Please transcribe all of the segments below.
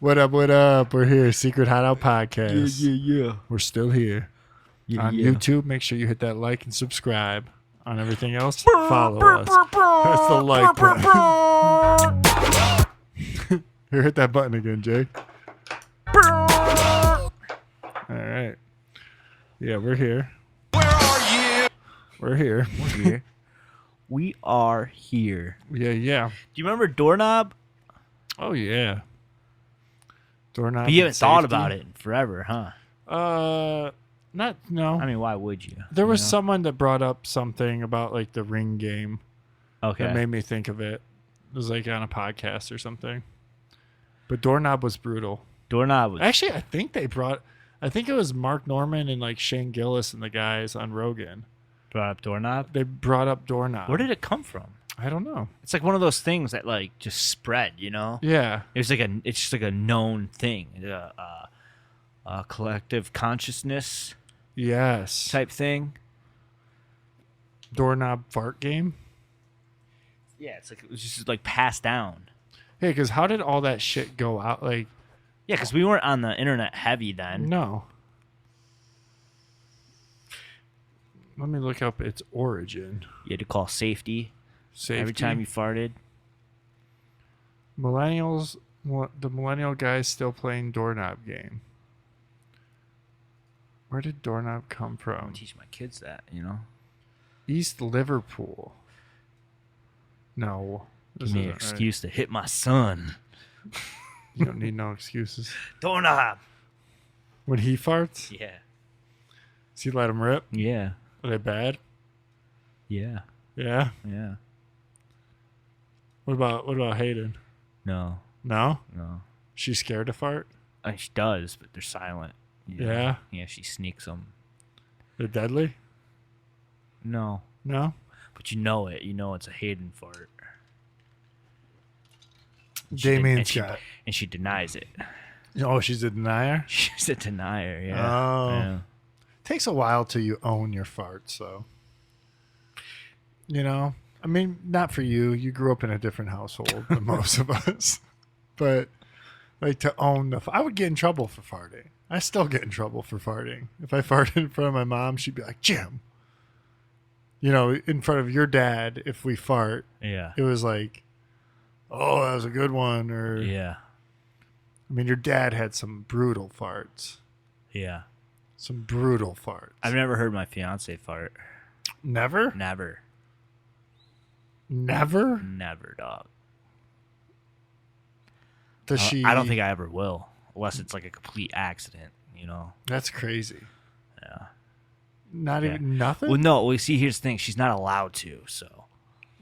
What up? What up? We're here, Secret Hideout Podcast. Yeah. We're still here on yeah. YouTube. Make sure you hit that like and subscribe. On everything else, follow us. That's the like button. Here, hit that button again, Jake. All right. Yeah, we're here. Where are you? We're here. We're here. We are here. Yeah. Do you remember Doorknob? Oh yeah. Doorknob. But you haven't and thought safety. about it in forever, huh? No. I mean, why would you? There was you know? someone that brought up something about like the Ring game Okay. that made me think of it. It was like on a podcast or something. But Doorknob was brutal. Doorknob was. Actually, I think it was Mark Norman and like Shane Gillis and the guys on Rogan. brought up Doorknob. They brought up Doorknob. Where did it come from? I don't know. It's like one of those things that like just spread, you know? Yeah. It's just like a known thing, a collective consciousness Yes. type thing. Doorknob fart game. Yeah, it's like it was just like passed down. Hey, because how did all that shit go out? Like, Yeah, because we weren't on the internet heavy then. no. Let me look up its origin. You had to call safety Safety. every time you farted. Millennials, the millennial guys still playing Doorknob game. Where did Doorknob come I from? teach my kids that, you know. East Liverpool. No. Give this me an isn't right. excuse to hit my son. You don't need no excuses. Doorknob. When he farts, Yeah. does he let him rip? Yeah. Are they bad? Yeah. Yeah. Yeah. What about Hayden? No. No? No. She's scared to fart? She does, but they're silent. Yeah. Yeah, she sneaks them. They're deadly? No. No? But you know it. You know it's a Hayden fart. Damien's got. And she denies it. Oh, she's a denier? She's a denier, yeah. Oh. Yeah. Takes a while till you own your farts, though. You know? I mean, not for you. You grew up in a different household than most of us. But, like, to own I would get in trouble for farting. I still get in trouble for farting. If I farted in front of my mom, she'd be like, Jim. You know, in front of your dad, if we fart, Yeah. it was like, oh, that was a good one. Or, Yeah. I mean, your dad had some brutal farts. Yeah. Some brutal farts. I've never heard my fiance fart. Never? Never. Never? Never, dog. Does she? I don't think I ever will. Unless it's like a complete accident, you know? That's crazy. Yeah. Not Yeah. even nothing? Well, no. Well, see, here's the thing. She's not allowed to, so.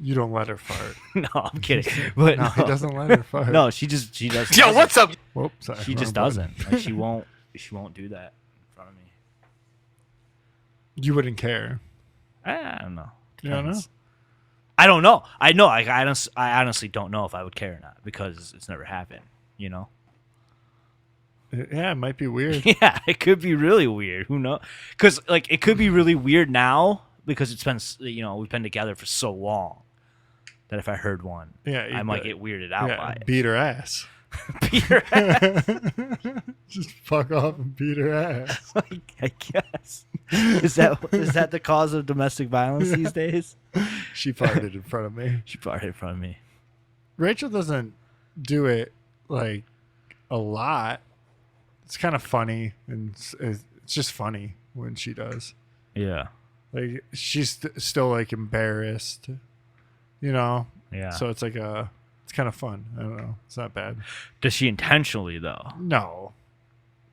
You don't let her fart. No, I'm kidding. But No, he doesn't let her fart. No, she doesn't. Yo, what's up? Whoops, sorry. She just wrong button. doesn't. Like, she won't do that in front of me. You wouldn't care. I don't know. You don't know? Depends. I don't know. I know. I honestly don't know if I would care or not because it's never happened. You know. Yeah, it might be weird. Yeah, it could be really weird. Who knows? Because like it could be really weird now because it's been we've been together for so long that if I heard one, Yeah, I might get weirded out by it. beat her ass. Beat her ass. Just fuck off and beat her ass. I guess. Is that the cause of domestic violence these days? She farted in front of me. She farted in front of me. Rachel doesn't do it like a lot. It's kind of funny, and it's just funny when she does. Yeah. Like she's still like embarrassed, you know. Yeah. So it's like it's kind of fun. I don't know. It's not bad. Does she intentionally though? No,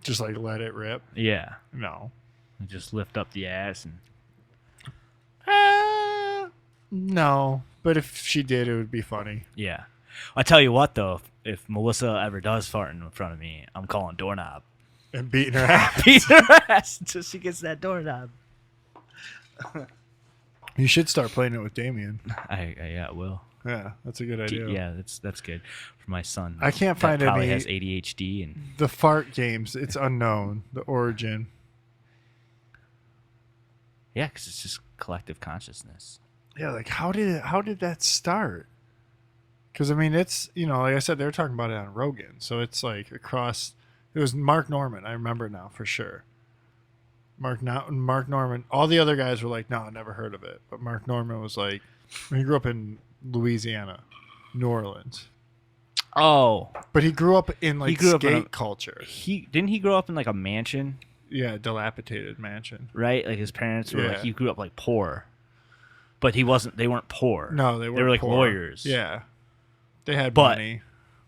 just like let it rip. Yeah. No. Just lift up the ass and. No. But if she did, it would be funny. Yeah. I tell you what though, if Melissa ever does fart in front of me, I'm calling Doorknob. And beating her ass. Beat her ass until she gets that doorknob. You should start playing it with Damien. I will. Yeah, that's a good idea. Yeah, that's good for my son. I can't find that probably any- has ADHD and The fart games, it's unknown, the origin. yeah, because it's just collective consciousness. Yeah, like how did that start? Because I mean, it's like I said, they were talking about it on Rogan, so it's like across. It was Mark Norman. I remember now for sure. Mark Norman. All the other guys were like, "No, I never heard of it." But Mark Norman was like, he grew up in Louisiana, New Orleans. Oh, But he grew up in like grew up in skate a- culture. he grow up in like a mansion, Yeah, dilapidated mansion. right? Like his parents were like Yeah. he grew up like poor, but he wasn't. They weren't poor. No, they were like poor. lawyers. Yeah, they had But- money,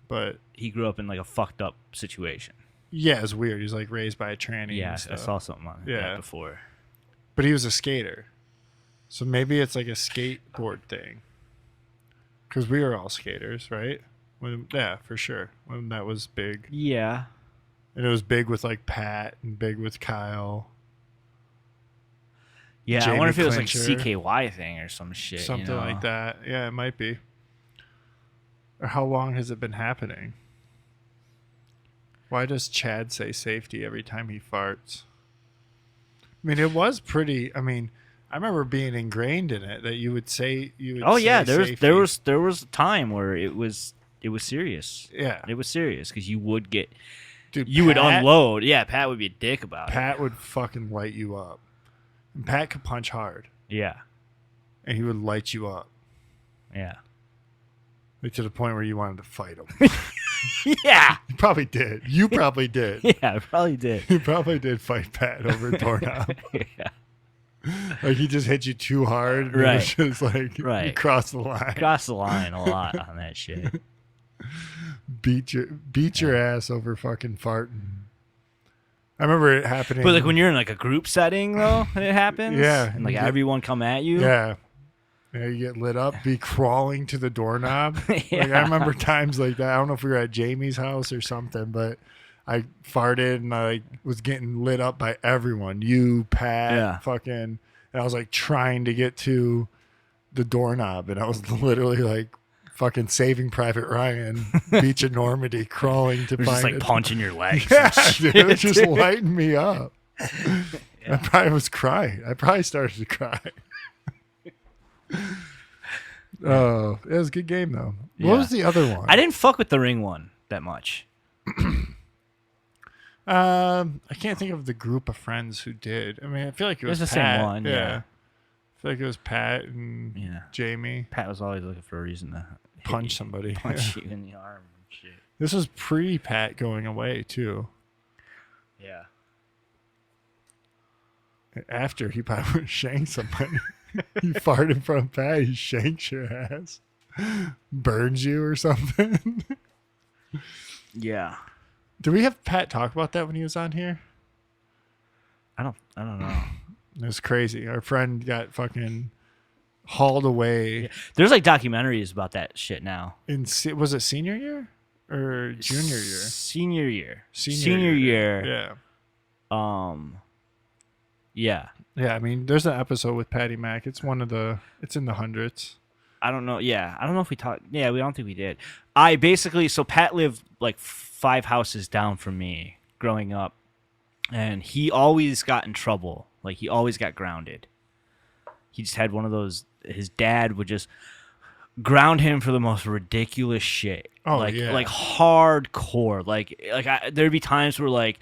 but He grew up in like a fucked up situation. yeah, it's weird. He's like raised by a tranny. Yeah, and I stuff. saw something on Yeah. that before. But he was a skater, so maybe it's like a skateboard thing. Because we were all skaters, right? Yeah, for sure. When that was big, Yeah. and it was big with like Pat and big with Kyle, Yeah, I Jamie wonder if it was like Clincher. CKY thing or some shit. something like that. Yeah, it might be. Or how long has it been happening? Why does Chad say safety every time he farts? I mean, it was pretty. I mean, I remember being ingrained in it that you would say Oh yeah, say there was safety. there was a time where it was serious. Yeah, It was serious because you would get dude. you would Pat- unload. Yeah, Pat would be a dick about Pat would fucking light you up. And Pat could punch hard, it. Yeah, and he would light you up, yeah, like to the point where you wanted to fight him. yeah, You probably did. You probably did. yeah. I probably did. You probably did fight Pat over a doorknob. Yeah, Like he just hit you too hard. And Right. It was just like you Right. crossed the line. cross the line a lot on that shit. Beat your ass over fucking farting. I remember it happening. But like when you're in like a group setting though, and it happens. Yeah, and like you get- everyone come at you. yeah. Yeah, you get lit up, be crawling to the doorknob. Like I Yeah. remember times like that. I don't know if we were at Jamie's house or something, but I farted and I like, was getting lit up by everyone. You, Pat, Yeah. fucking, and I was like trying to get to the doorknob, and I was literally like fucking Saving Private Ryan, Beach of Normandy, crawling to It was find just like it. punching your legs. Yeah, and dude, it was shit, just dude. lighting me up. I probably was crying. I probably started to cry. Oh, it was a good game though. Yeah. What was the other one? I didn't fuck with the ring one that much. I can't think of the group of friends who did. I mean, I feel like it It was was the same Pat. one, yeah. I feel like it was Pat and Yeah. Jamie Pat was always looking for a reason to hit punch you, somebody. punch you in the arm and shit. This was pre-Pat going away too. Yeah. After he probably would shank somebody. You fart in front of Pat, he shanks your ass, burns you or something. Yeah. Did we have Pat talk about that when he was on here? I don't know. It was crazy. Our friend got fucking hauled away There's like documentaries about that shit now. in was it senior year or junior year? Senior year. Senior year. Yeah. Yeah. Yeah, I mean, there's an episode with Patty Mac. It's it's in the hundreds. I don't know. Yeah. I don't know if we talked. Yeah, we don't think we did. I basically, so Pat lived like 5 houses down from me growing up, and he always got in trouble. Like, he always got grounded. He just had one of those, his dad would just ground him for the most ridiculous shit. Oh, like, yeah. like hardcore. There'd be times where like,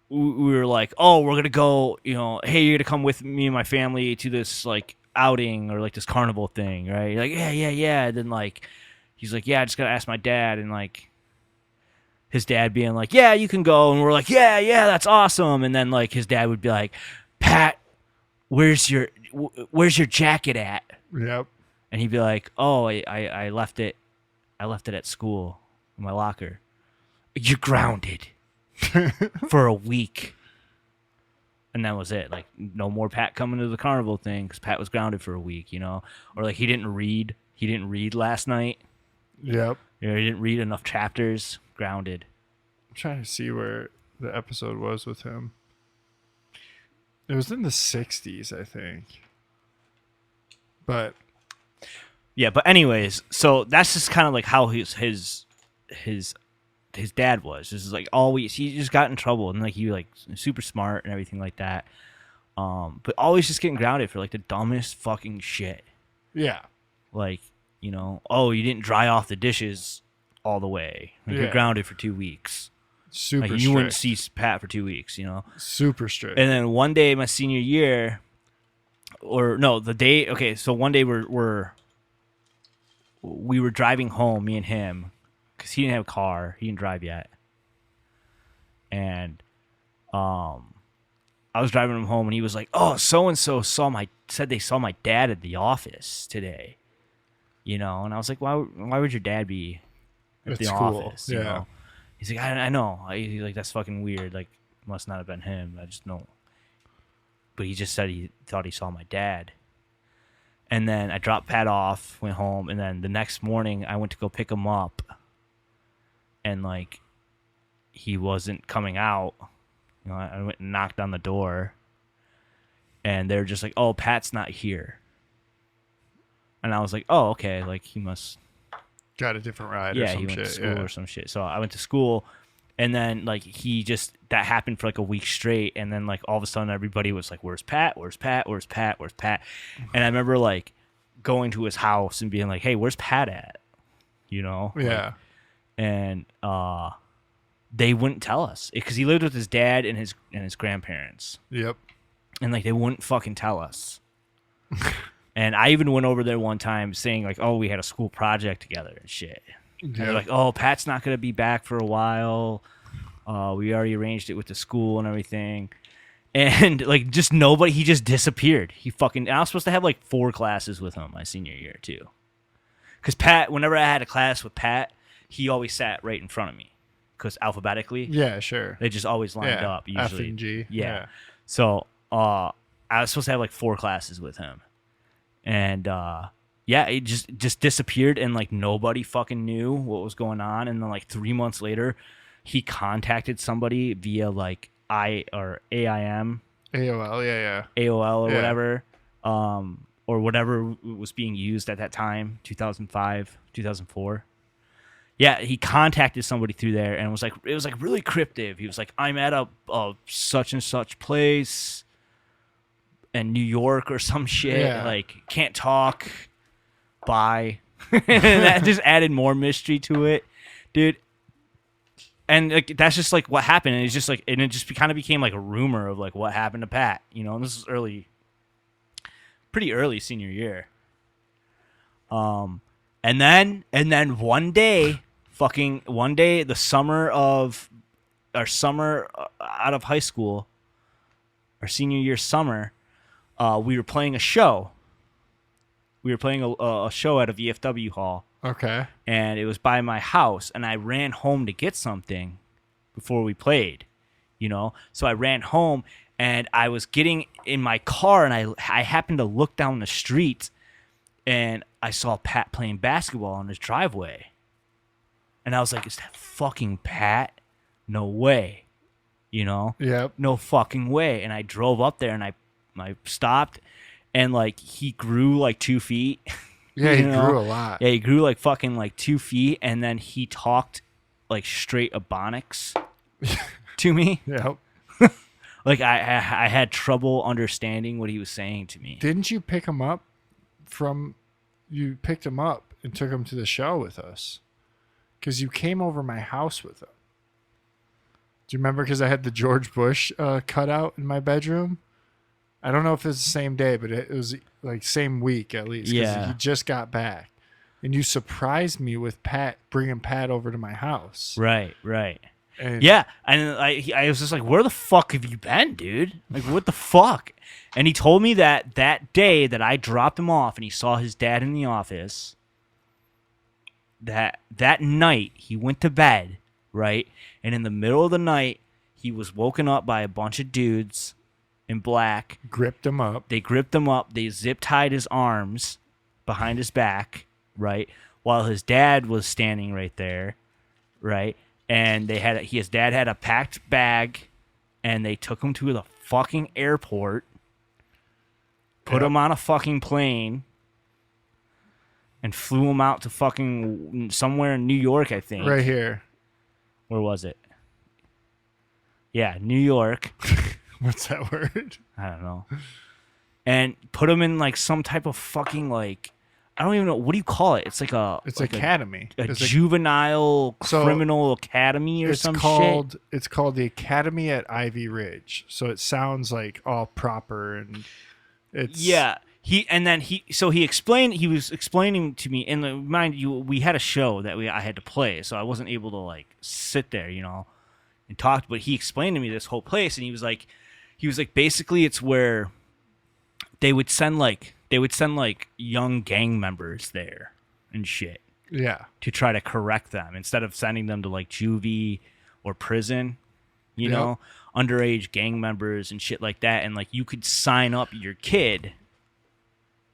we were like, oh, we're gonna go, hey, you're gonna come with me and my family to this like outing or like this carnival thing, right? Like, yeah. And then like, he's like, yeah, I just gotta ask my dad, and like, his dad being like, yeah, you can go, and we're like, yeah, that's awesome. And then like, his dad would be like, Pat, where's your jacket at? Yep. And he'd be like, oh, I left it at school in my locker. You're grounded for a week. And that was it. Like, no more Pat coming to the carnival thing because Pat was grounded for a week, Or like, he didn't read last night. Yep. He didn't read enough chapters. Grounded. I'm trying to see where the episode was with him. It was in the 60s, I think. But Yeah, but anyways, so that's just kind of like how his dad was. This is like always he just got in trouble, and like he like super smart and everything like that. But always just getting grounded for like the dumbest fucking shit. yeah, Like You know, oh, you didn't dry off the dishes all the way. Like, you're Yeah. grounded for 2 weeks. Super Like, you strict. wouldn't see Pat for 2 weeks, you know? Super strict. And then one day, my senior year, or no, the day, okay, so one day we were driving home, me and him, because he didn't have a car. He didn't drive yet. And I was driving him home, and he was like, "Oh, so and so said they saw my dad at the office today." You know, and I was like, "Why would your dad be at the That's cool. office?" You Yeah. know? He's like, "I know." He's like, "That's fucking weird. Like, must not have been him. I just know." But he just said he thought he saw my dad. And then I dropped Pat off, went home, and then the next morning I went to go pick him up, and like, he wasn't coming out. You know, I went and knocked on the door, and they're just like, "Oh, Pat's not here." And I was like, "Oh, okay, like he must, Got a different ride or yeah, some he went shit. to school Yeah. or some shit." So I went to school, and then like that happened for like a week straight, and then like all of a sudden everybody was like, "Where's Pat? Where's Pat? Where's Pat? Where's Pat?" And I remember like going to his house and being like, "Hey, where's Pat at?" You know? Like, Yeah. and they wouldn't tell us because he lived with his dad and his grandparents, Yep. and like they wouldn't fucking tell us. And I even went over there one time saying like, "Oh, we had a school project together and shit." And they're Yep. like, "Oh, Pat's not gonna be back for a while. We already arranged it with the school and everything." And like just nobody, he just disappeared. And I was supposed to have like 4 classes with him my senior year too. Because Pat, whenever I had a class with Pat, he always sat right in front of me. Because alphabetically, Yeah, sure. they just always lined Yeah. up usually. F and G. Yeah. So I was supposed to have like 4 classes with him. And yeah, it just disappeared, and like nobody fucking knew what was going on. And then like 3 months later, he contacted somebody via like AIM, AOL. Yeah. AOL or Yeah. whatever, or whatever was being used at that time, 2005, 2004. Yeah, he contacted somebody through there, and it was like really cryptic. He was like, "I'm at a such and such place in New York or some shit. Yeah. Like, can't talk. Bye." And that just added more mystery to it, dude. And like that's just like what happened. And it's just like, and it just kind of became like a rumor of like what happened to Pat. You know, and this is pretty early senior year. And then one day, the summer out of high school, our senior year summer, we were playing a show. We were playing a show at a VFW hall, Okay. and it was by my house, and I ran home to get something before we played, you know? So I ran home, and I was getting in my car, and I happened to look down the street, and I saw Pat playing basketball on his driveway. And I was like, "Is that fucking Pat? No way." You know? Yep. No fucking way. And I drove up there, and I stopped, and like he grew like 2 feet. Yeah, he You know? grew a lot. Yeah, he grew like fucking like 2 feet, and then he talked like straight Ebonics to me. Yep. Like I had trouble understanding what he was saying to me. Didn't you pick him up you picked him up and took him to the show with us? Because you came over my house with him. Do you remember? Because I had the George Bush cutout in my bedroom. I don't know if it's the same day, but it was like same week at least. 'Cause Yeah. he just got back. And you surprised me with bringing Pat over to my house. Right. And Yeah, and I was just like, "Where the fuck have you been, dude? Like, what the fuck?" And he told me that day that I dropped him off, and he saw his dad in the office. That night he went to bed, right? And in the middle of the night, he was woken up by a bunch of dudes in black. gripped him up. They gripped him up. They zip tied his arms behind his back, right? While his dad was standing right there, right? And his dad had a packed bag, and they took him to the fucking airport, put Yep. him on a fucking plane, and flew him out to fucking somewhere in New York, I think. Right here. Where was it? Yeah, New York. What's that word? I don't know. And put him in like some type of fucking like, I don't even know, what do you call it? It's like a academy. a It's juvenile So, criminal academy or it's some called shit. it's called the Academy at Ivy Ridge. So it sounds like all proper, and it's Yeah. He was explaining to me, and mind you, we had a show that I had to play, so I wasn't able to like sit there, and talk. But he explained to me this whole place, and he was like basically it's where they would send like young gang members there and shit yeah. to try to correct them instead of sending them to like juvie or prison, Yep. underage gang members and shit like that. And like you could sign up your kid.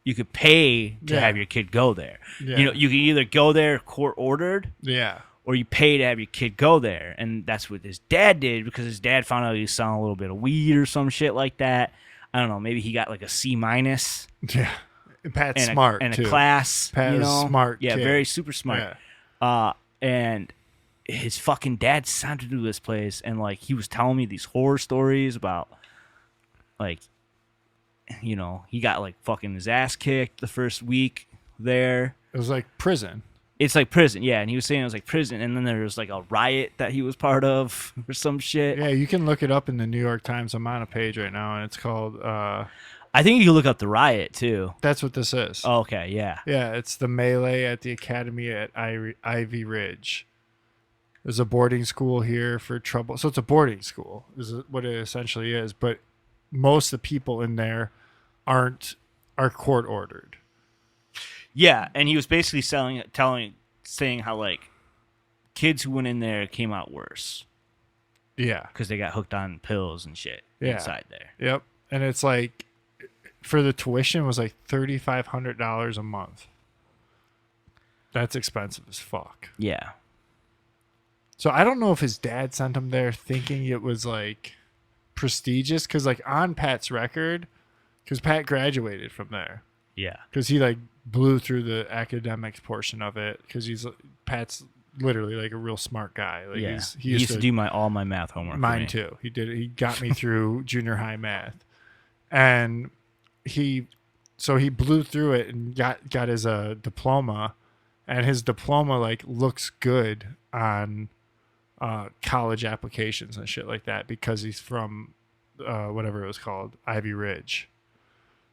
You could pay to Yeah. have your kid go there. Yeah. You can either go there court ordered, Yeah. or you pay to have your kid go there. And that's what his dad did, because his dad found out he was selling a little bit of weed or some shit like that. I don't know. Maybe he got like a C- and Yeah. Pat's smart a too. class. Pat is smart Yeah, kid. very super smart. Yeah. And his fucking dad sent him to this place, and like he was telling me these horror stories about like, he got like fucking his ass kicked the first week there. It was like prison. It's like prison, yeah. And he was saying it was like prison, and then there was like a riot that he was part of or some shit. Yeah, you can look it up in the New York Times. I'm on a page right now, and it's called. I think you can look up the riot too. That's what this is. Oh, okay, yeah. Yeah, it's the melee at the Academy at Ivy Ridge. There's a boarding school here for trouble. So it's a boarding school, is what it essentially is. But most of the people in there are court ordered. Yeah, and he was basically saying how like kids who went in there came out worse Yeah. because they got hooked on pills and shit Yeah. inside there. Yep. And it's like, for the tuition was like $3,500 a month. That's expensive as fuck. Yeah, So I don't know if his dad sent him there thinking it was like prestigious, because like on Pat's record, because Pat graduated from there, yeah, because he like blew through the academics portion of it, because Pat's literally like a real smart guy. Like yeah. he He used to do all my math homework. for mine me. too. He got me through junior high math, and he blew through it and got his diploma, and his diploma like looks good on college applications and shit like that, because he's from whatever it was called, Ivy Ridge.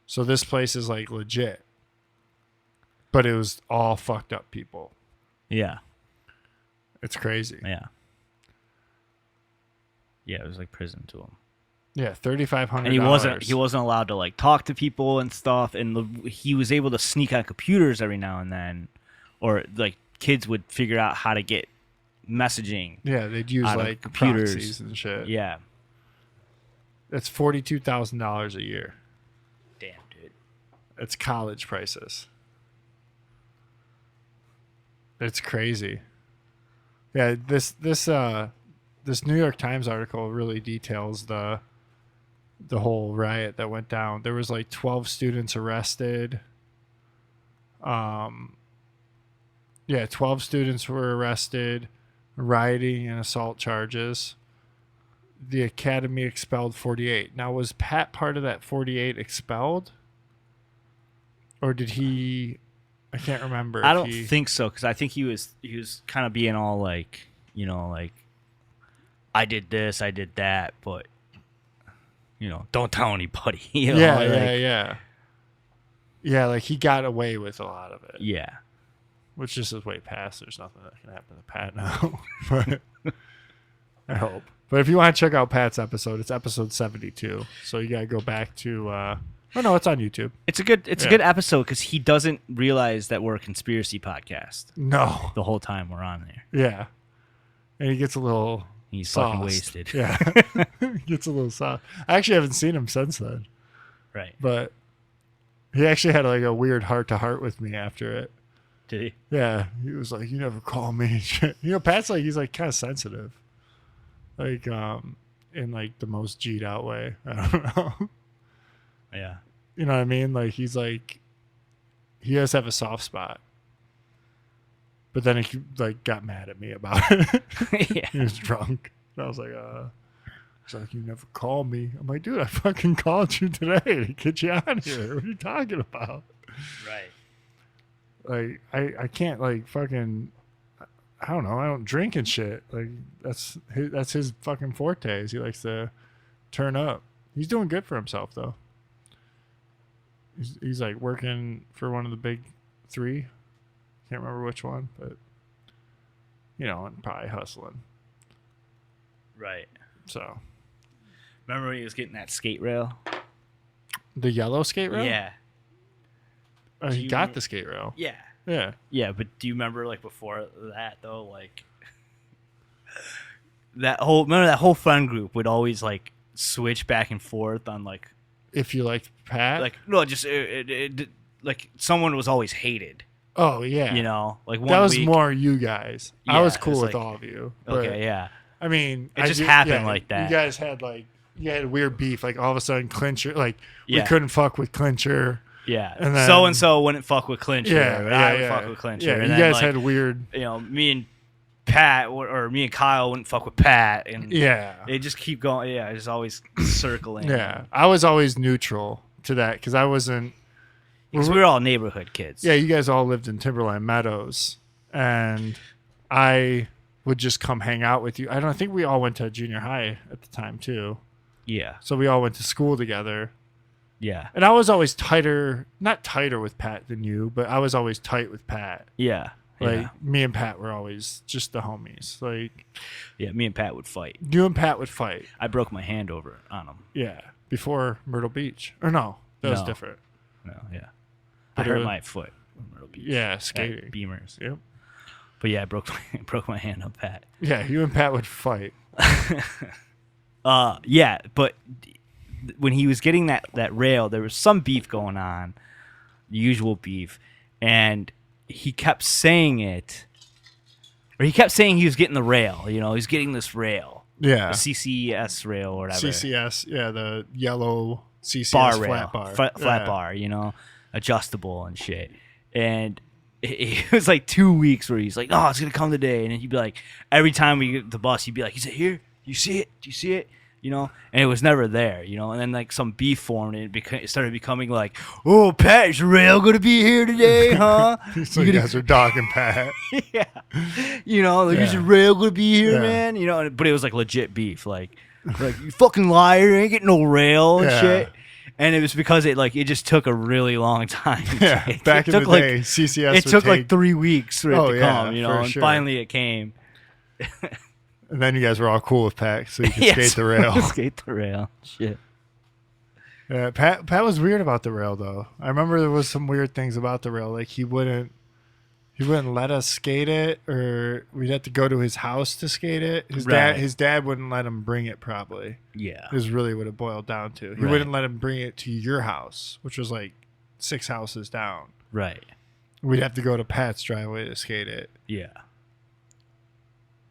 So this place is like legit, but it was all fucked up people. Yeah, It's crazy. yeah, yeah. It was like prison to him. Yeah, $3,500. And he wasn't allowed to like talk to people and stuff, and he was able to sneak on computers every now and then, or like kids would figure out how to get messaging. Yeah, they'd use out of like computers. proxies and shit. Yeah, That's $42,000 a year. damn, dude. It's college prices. It's crazy. Yeah, this New York Times article really details the whole riot that went down. There was like 12 students arrested. 12 students were arrested, rioting and assault charges. The academy expelled 48. Now, was Pat part of that 48 expelled? Or did he? I can't remember. I don't think so, because I think he was kind of being all like, like, I did this, I did that, but don't tell anybody. Yeah, like he got away with a lot of it. Yeah. Which is his way past. There's nothing that can happen to Pat now. But I hope. But if you want to check out Pat's episode, it's episode 72. So you got to go back to no, it's on YouTube. It's a good episode, because he doesn't realize that we're a conspiracy podcast No. the whole time we're on there. Yeah. And he gets a little He's sauced. fucking wasted. Yeah. He gets a little soft. I actually haven't seen him since then. Right. But he actually had like a weird heart-to-heart with me after it. Did he? Yeah, he was like, "You never call me." and shit. Pat's like, he's like kind of sensitive, like in like the most G'd out way. I don't know. Yeah. You know what I mean? Like he does have a soft spot, but then he like got mad at me about it. Yeah. He was drunk, and I was like, he's like, "You never call me." I'm like, "Dude, I fucking called you today to get you out of here. What are you talking about?" Right. Like I can't like fucking. I don't know. I don't drink and shit. Like that's his fucking forte. Is he likes to turn up. He's doing good for himself though. He's like working for one of the big three. Can't remember which one, but and probably hustling. Right. So Remember when he was getting that skate rail? the yellow skate rail. Yeah. He you- got the skate rail. Yeah. Yeah. Yeah, but do you remember like before that though, like remember that whole friend group would always like switch back and forth on like If you liked Pat. no, just like someone was always hated, Oh yeah. like one that was week, more you guys. I Yeah, was it cool was with like- all of you. But, Okay, yeah. I mean, It just happened like that. You guys had you had weird beef. Like all of a sudden, Clincher. Like we Yeah. couldn't fuck with Clincher. Yeah. And then- So and so wouldn't fuck with Clincher. Yeah, but yeah, I would yeah. fuck with Clincher. Yeah, and you then, guys like, had weird. me and Pat or me and Kyle wouldn't fuck with Pat, and Yeah. they just keep going. Yeah, just always circling. Yeah. I was always neutral to that because I wasn't. because we were all neighborhood kids. Yeah, you guys all lived in Timberline Meadows, and I would just come hang out with you. I think we all went to junior high at the time too, Yeah. so we all went to school together. Yeah. And I was always not tighter with Pat than you, but I was always tight with Pat. Yeah. Like Yeah. me and Pat were always just the homies. Like Yeah. Me and Pat would fight. you and Pat would fight. I broke my hand over it on him. Yeah, before Myrtle Beach, or no, that was No. different. No. Yeah. I But hurt it- my foot. on Myrtle Beach Yeah, at skating. Beamers. Yep. But yeah, I broke broke my hand on Pat. Yeah, you and Pat would fight. Yeah, but when he was getting that rail, there was some beef going on, the usual beef, and he kept saying it, or he kept saying he was getting the rail. He's getting this rail, Yeah. the CCS rail or whatever, CCS, yeah, the yellow CCS bar flat rail, bar. flat Yeah. bar, adjustable and shit. And it was like 2 weeks where he's like, "Oh, it's gonna come today," and then he'd be like, every time we get the bus, he'd be like, "Is it here? Do you see it? Do you see it?" And it was never there, and then like some beef formed, and it started becoming like, "Oh, Pat, is the rail gonna be here today, huh?" So you guys are dogging Pat. Yeah, like, "Is the Yeah. rail gonna be here, Yeah. man?" But it was like legit beef, like you fucking liar, ain't getting no rail and Yeah. shit. And it was because it just took a really long time. Yeah, It back in took, the like, day, CCS it would took like take- 3 weeks for it Oh, to yeah, come, for and sure. finally it came. And then you guys were all cool with Pat, so you could Yes. skate the rail. Skate the rail. Shit. Yeah, Pat was weird about the rail though. I remember there was some weird things about the rail. Like he wouldn't let us skate it, or we'd have to go to his house to skate it. Right. His dad wouldn't let him bring it. Probably Yeah. is really what it boiled down to. He Right. wouldn't let him bring it to your house, which was like 6 houses down. Right. We'd have to go to Pat's driveway to skate it. Yeah.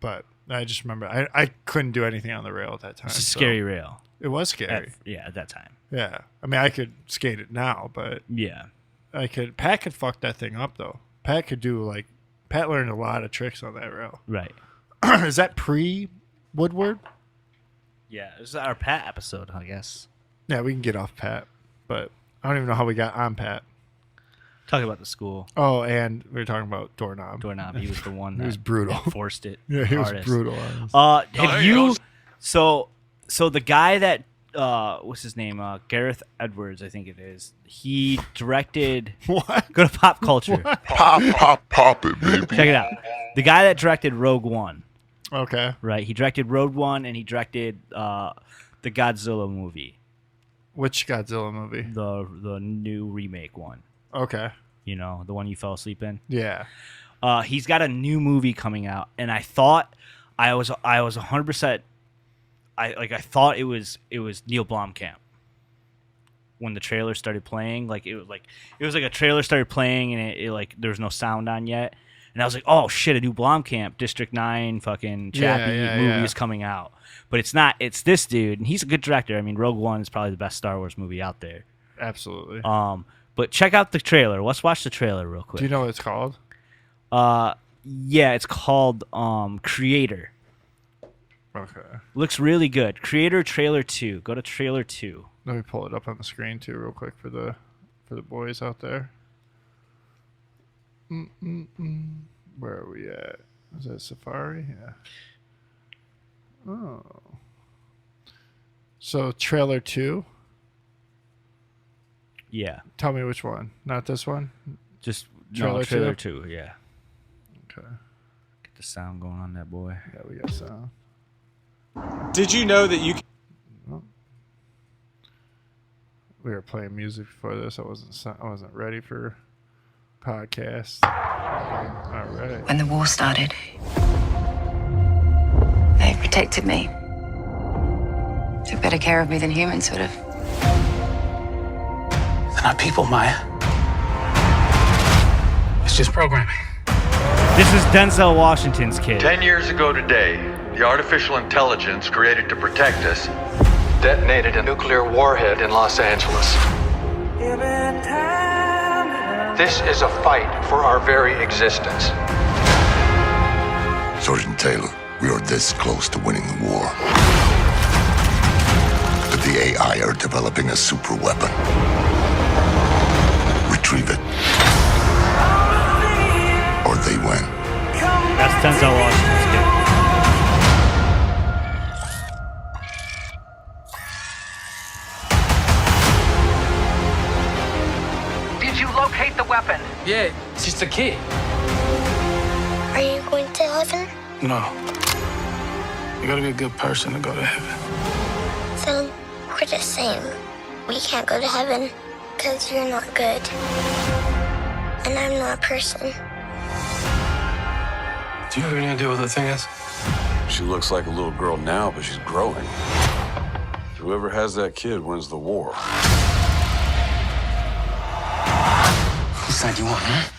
But I just remember I couldn't do anything on the rail at that time. It's a so scary rail. It was scary. At that time. Yeah. I mean, I could skate it now, but Yeah. Pat could fuck that thing up though. Pat learned a lot of tricks on that rail. Right. Is that pre Woodward? Yeah. This is our Pat episode, I guess. Yeah, we can get off Pat, but I don't even know how we got on Pat. Talking about the school Oh, and we were talking about Doorknob. doorknob. He was the one He that was brutal. enforced it. Yeah, he was hardest. brutal on us. Have there you? goes. So the guy that what's his name? Gareth Edwards, I think it is. He directed. What? Go to pop culture. Pop it, baby. Check it out. The guy that directed Rogue One, Okay. right? He directed Rogue One, and he directed the Godzilla movie, Which Godzilla movie? the new remake one. Okay. The one you fell asleep in. Yeah. He's got a new movie coming out, and I thought I was 100%. I thought it was Neil Blomkamp when the trailer started playing. Like it was like a trailer started playing, and it like there was no sound on yet, and I was like, oh shit, a new Blomkamp District 9 fucking Chappie yeah, movie yeah. is coming out, but it's not. It's this dude, and he's a good director. I mean, Rogue One is probably the best Star Wars movie out there. Absolutely. But check out the trailer. Let's watch the trailer real quick. Do you know what it's called? Yeah, it's called Creator. Okay. Looks really good. Creator trailer 2. Go to trailer 2. Let me pull it up on the screen too, real quick, for the boys out there. Where are we at? Is that Safari? Yeah. Oh. So trailer 2. Yeah, Tell me which one. Not this one. just Trailer two. Yeah, Okay. get the sound going on that boy. Yeah, we got sound. Did you know that you can We were playing music before this. I wasn't ready for podcast. All right. When the war started, they protected me. Took better care of me than humans would have. They're not people, Maya. It's just programming. This is Denzel Washington's kid. 10 years ago today, the artificial intelligence created to protect us detonated a nuclear warhead in Los Angeles. This is a fight for our very existence. Sergeant Taylor, we are this close to winning the war. But the AI are developing a super weapon. Retrieve it. Or they win. That's Denzel Washington's kid. Did you locate the weapon? Yeah, it's just a kid. Are you going to heaven? No. You gotta be a good person to go to heaven. So, we're the same. We can't go to heaven because you're not good. And I'm not a person. Do you have any idea what the thing is? She looks like a little girl now, but she's growing. Whoever has that kid wins the war. Whose side you want, huh?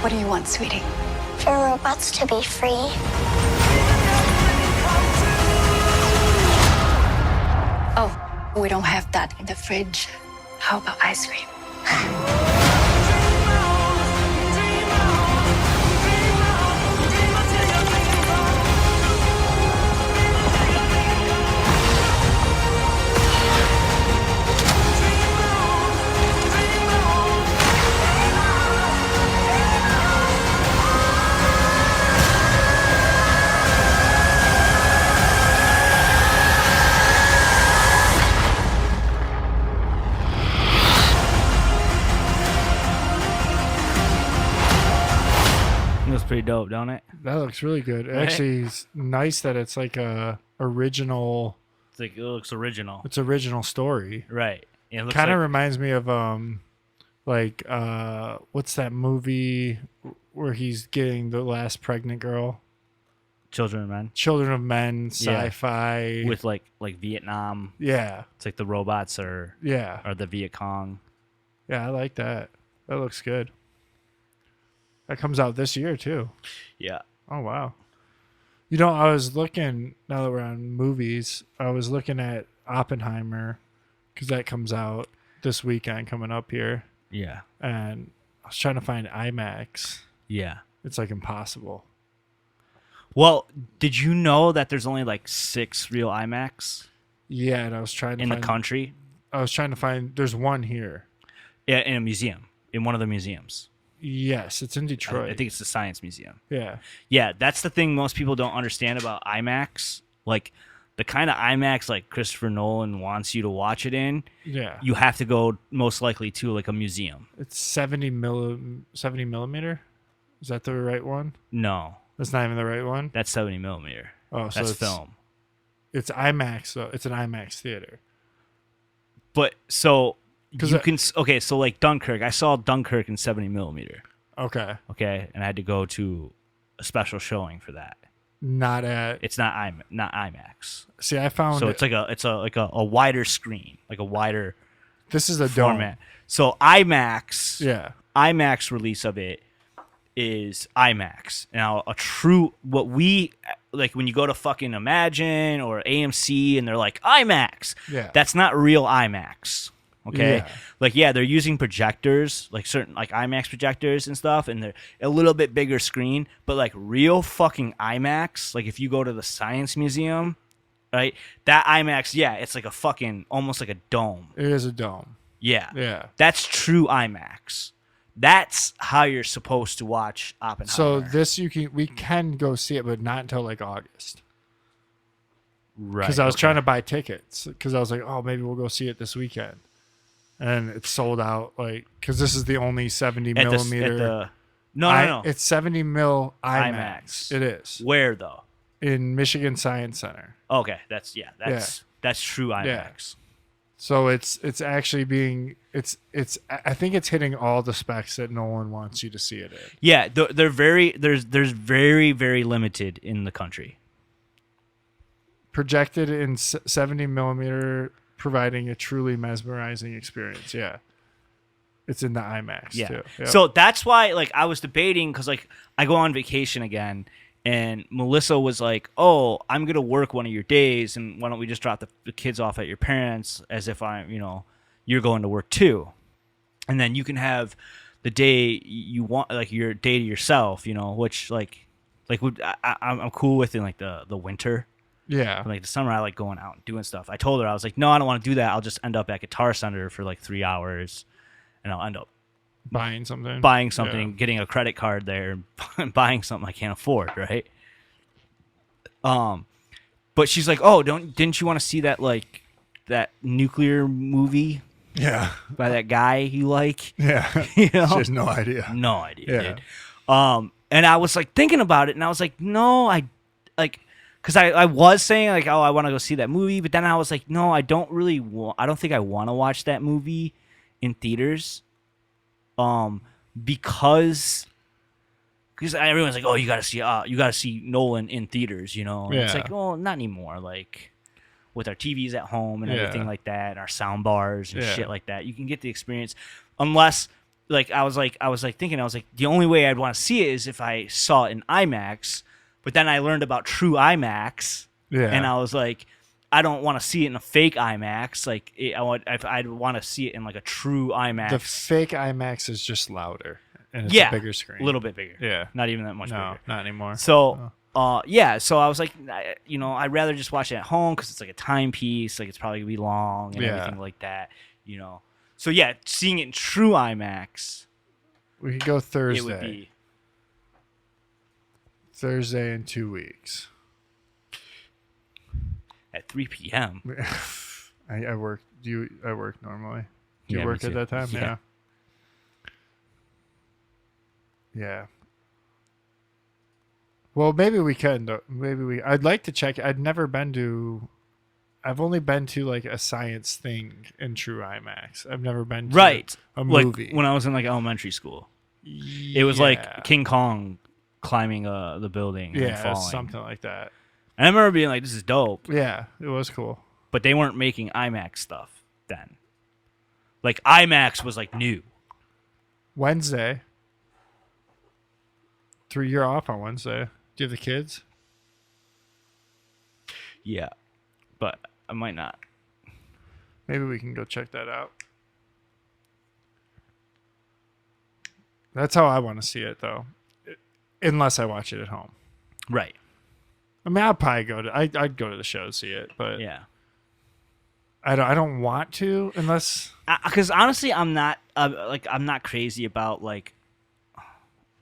What do you want, sweetie? For robots to be free. Oh, we don't have that in the fridge. How about ice cream? Looks pretty dope, don't it? That looks really good. Right? Actually, it's nice that it's like a original. It's like it looks original, It's original story. right? And it looks Kind of like, reminds me of what's that movie where he's getting the last pregnant girl? Children of Men Children of Men, Yeah. sci-fi. with like Vietnam. yeah, It's like the robots are yeah, the Viet Cong. yeah. I like that. That looks good. That comes out this year too. Yeah, Oh wow. You know, I was looking, now that we're on movies, I was looking at Oppenheimer because that comes out this weekend coming up here. yeah, And I was trying to find IMAX. yeah. It's like impossible. Well, did you know that there's only like 6 real IMAX Yeah, and I was trying to in find, the country? I was trying to find, there's one here. Yeah, in a museum, in one of the museums. Yes, it's in I Detroit. think it's the Science Museum. Yeah. Yeah, that's the thing most people don't understand about IMAX. Like the kind of IMAX like Christopher Nolan wants you to watch it in, Yeah. you have to go most likely to like a museum. It's 70 millimeter. Is that the right one? No, That's not even the right one. that's 70 millimeter. Oh, so That's it's film. It's IMAX though. It's an IMAX theater. But so 'Cause you I- can okay, so like Dunkirk, I saw Dunkirk in 70 millimeter. Okay. Okay, and I had to go to a special showing for that. Not at. It's not IMAX. See, I found So it's like a wider screen, like a wider this is a dome. format. So IMAX, Yeah. IMAX release of it is IMAX. Now a true what we like when you go to fucking Imagine or AMC and they're like IMAX. Yeah. That's not real IMAX. Okay. Yeah. Like yeah, they're using projectors, like certain like IMAX projectors and stuff, and they're a little bit bigger screen, but like real fucking IMAX, like if you go to the Science Museum right? That IMAX, yeah, it's like a fucking almost like a dome. It is a dome. Yeah. Yeah. That's true IMAX. That's how you're supposed to watch Oppenheimer. So this we can go see it, but not until like August. right. Because I was okay. trying to buy tickets. Because I was like, oh, maybe we'll go see it this weekend, and it's sold out. Like, because this is the only 70 at the, millimeter. no. It's 70 mil IMAX. IMAX. It is Where though? in Michigan Science Center. Okay, that's true IMAX. So it's actually being I think it's hitting all the specs that Nolan wants you to see it in. Yeah, they're there's very very limited in the country. Projected in 70 millimeter, providing a truly mesmerizing experience. Yeah, it's in the IMAX Yeah. too. Yep. So that's why like I was debating because like I go on vacation again. And Melissa was like, "Oh, I'm gonna work one of your days, and why don't we just drop the kids off at your parents as if you're going to work too, and then you can have the day you want, like your day to yourself, which I'm cool with in like the winter, yeah, but, like the summer I like going out and doing stuff. I told her I was like, no, I don't want to do that. I'll just end up at Guitar Center for like 3 hours, and I'll end up buying something, yeah. Getting a credit card there, and buying something I can't afford, right? But she's like, "Oh, didn't you want to see that nuclear movie yeah, by that guy you like?" yeah. She has no idea. No idea, Yeah. dude. And I was like thinking about it, and I was like, no, because I was saying like, oh, I want to go see that movie, but then I was like, no, I don't really I don't think I want to watch that movie in theaters. Because everyone's like, oh, you gotta see Nolan in theaters, And it's Yeah. like, oh, not anymore. Like with our TVs at home and Yeah. everything like that, and our sound bars and Yeah. shit like that, you can get the experience. Unless, I was thinking, the only way I'd want to see it is if I saw it in IMAX. But then I learned about true IMAX, Yeah, and I was like, I don't want to see it in a fake IMAX. I'd want to see it in like a true IMAX. the fake IMAX is just louder and it's yeah, a bigger screen, a little bit bigger. Yeah, Not even that much no, bigger. not anymore. So, so I was like, I'd rather just watch it at home because it's like a timepiece. Like it's probably gonna be long and Yeah. everything like that. So yeah, seeing it in true IMAX, We could go Thursday. it would be. Thursday in 2 weeks. At 3 p.m. I work. I work normally. Do you Yeah, me work at too. that time? Yeah. Yeah. Well, maybe we can. I'd like to check. I've only been to like a science thing in true IMAX. I've never been to Right. a Like movie. when I was in like elementary school, it was Yeah. like King Kong climbing the building and yeah, falling. something like that. And I remember being like, "This is dope," Yeah, it was cool. but they weren't making IMAX stuff then. Like IMAX was like new. Wednesday. 3 year off on Wednesday. Do you have the kids? Yeah, but I might not. Maybe we can go check that out. That's how I want to see it, though. Unless I watch it at home. Right. I mean, I'd probably I'd go to the show to see it, but Yeah. I don't want to unless Because honestly, I'm not I'm not crazy about like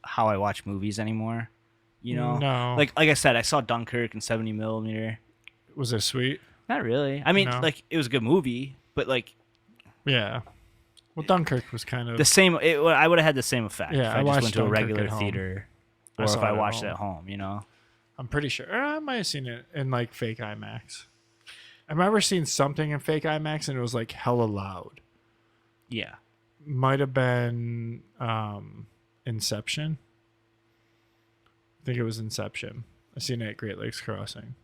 how I watch movies anymore. No. Like I said, I saw Dunkirk in 70 millimeter. was it sweet? Not really. I mean, No. like it was a good movie, but like Yeah. Well, Dunkirk was kind of the same. I would have had the same effect Yeah, if I I watched just went to a Dunkirk regular at home. theater, I or saw if it I at watched home. it at home. I'm pretty sure. I might have seen it in like fake IMAX. I remember seeing something in fake IMAX and it was like hella loud. Yeah. Might have been Inception. I think it was Inception. I seen it at Great Lakes Crossing.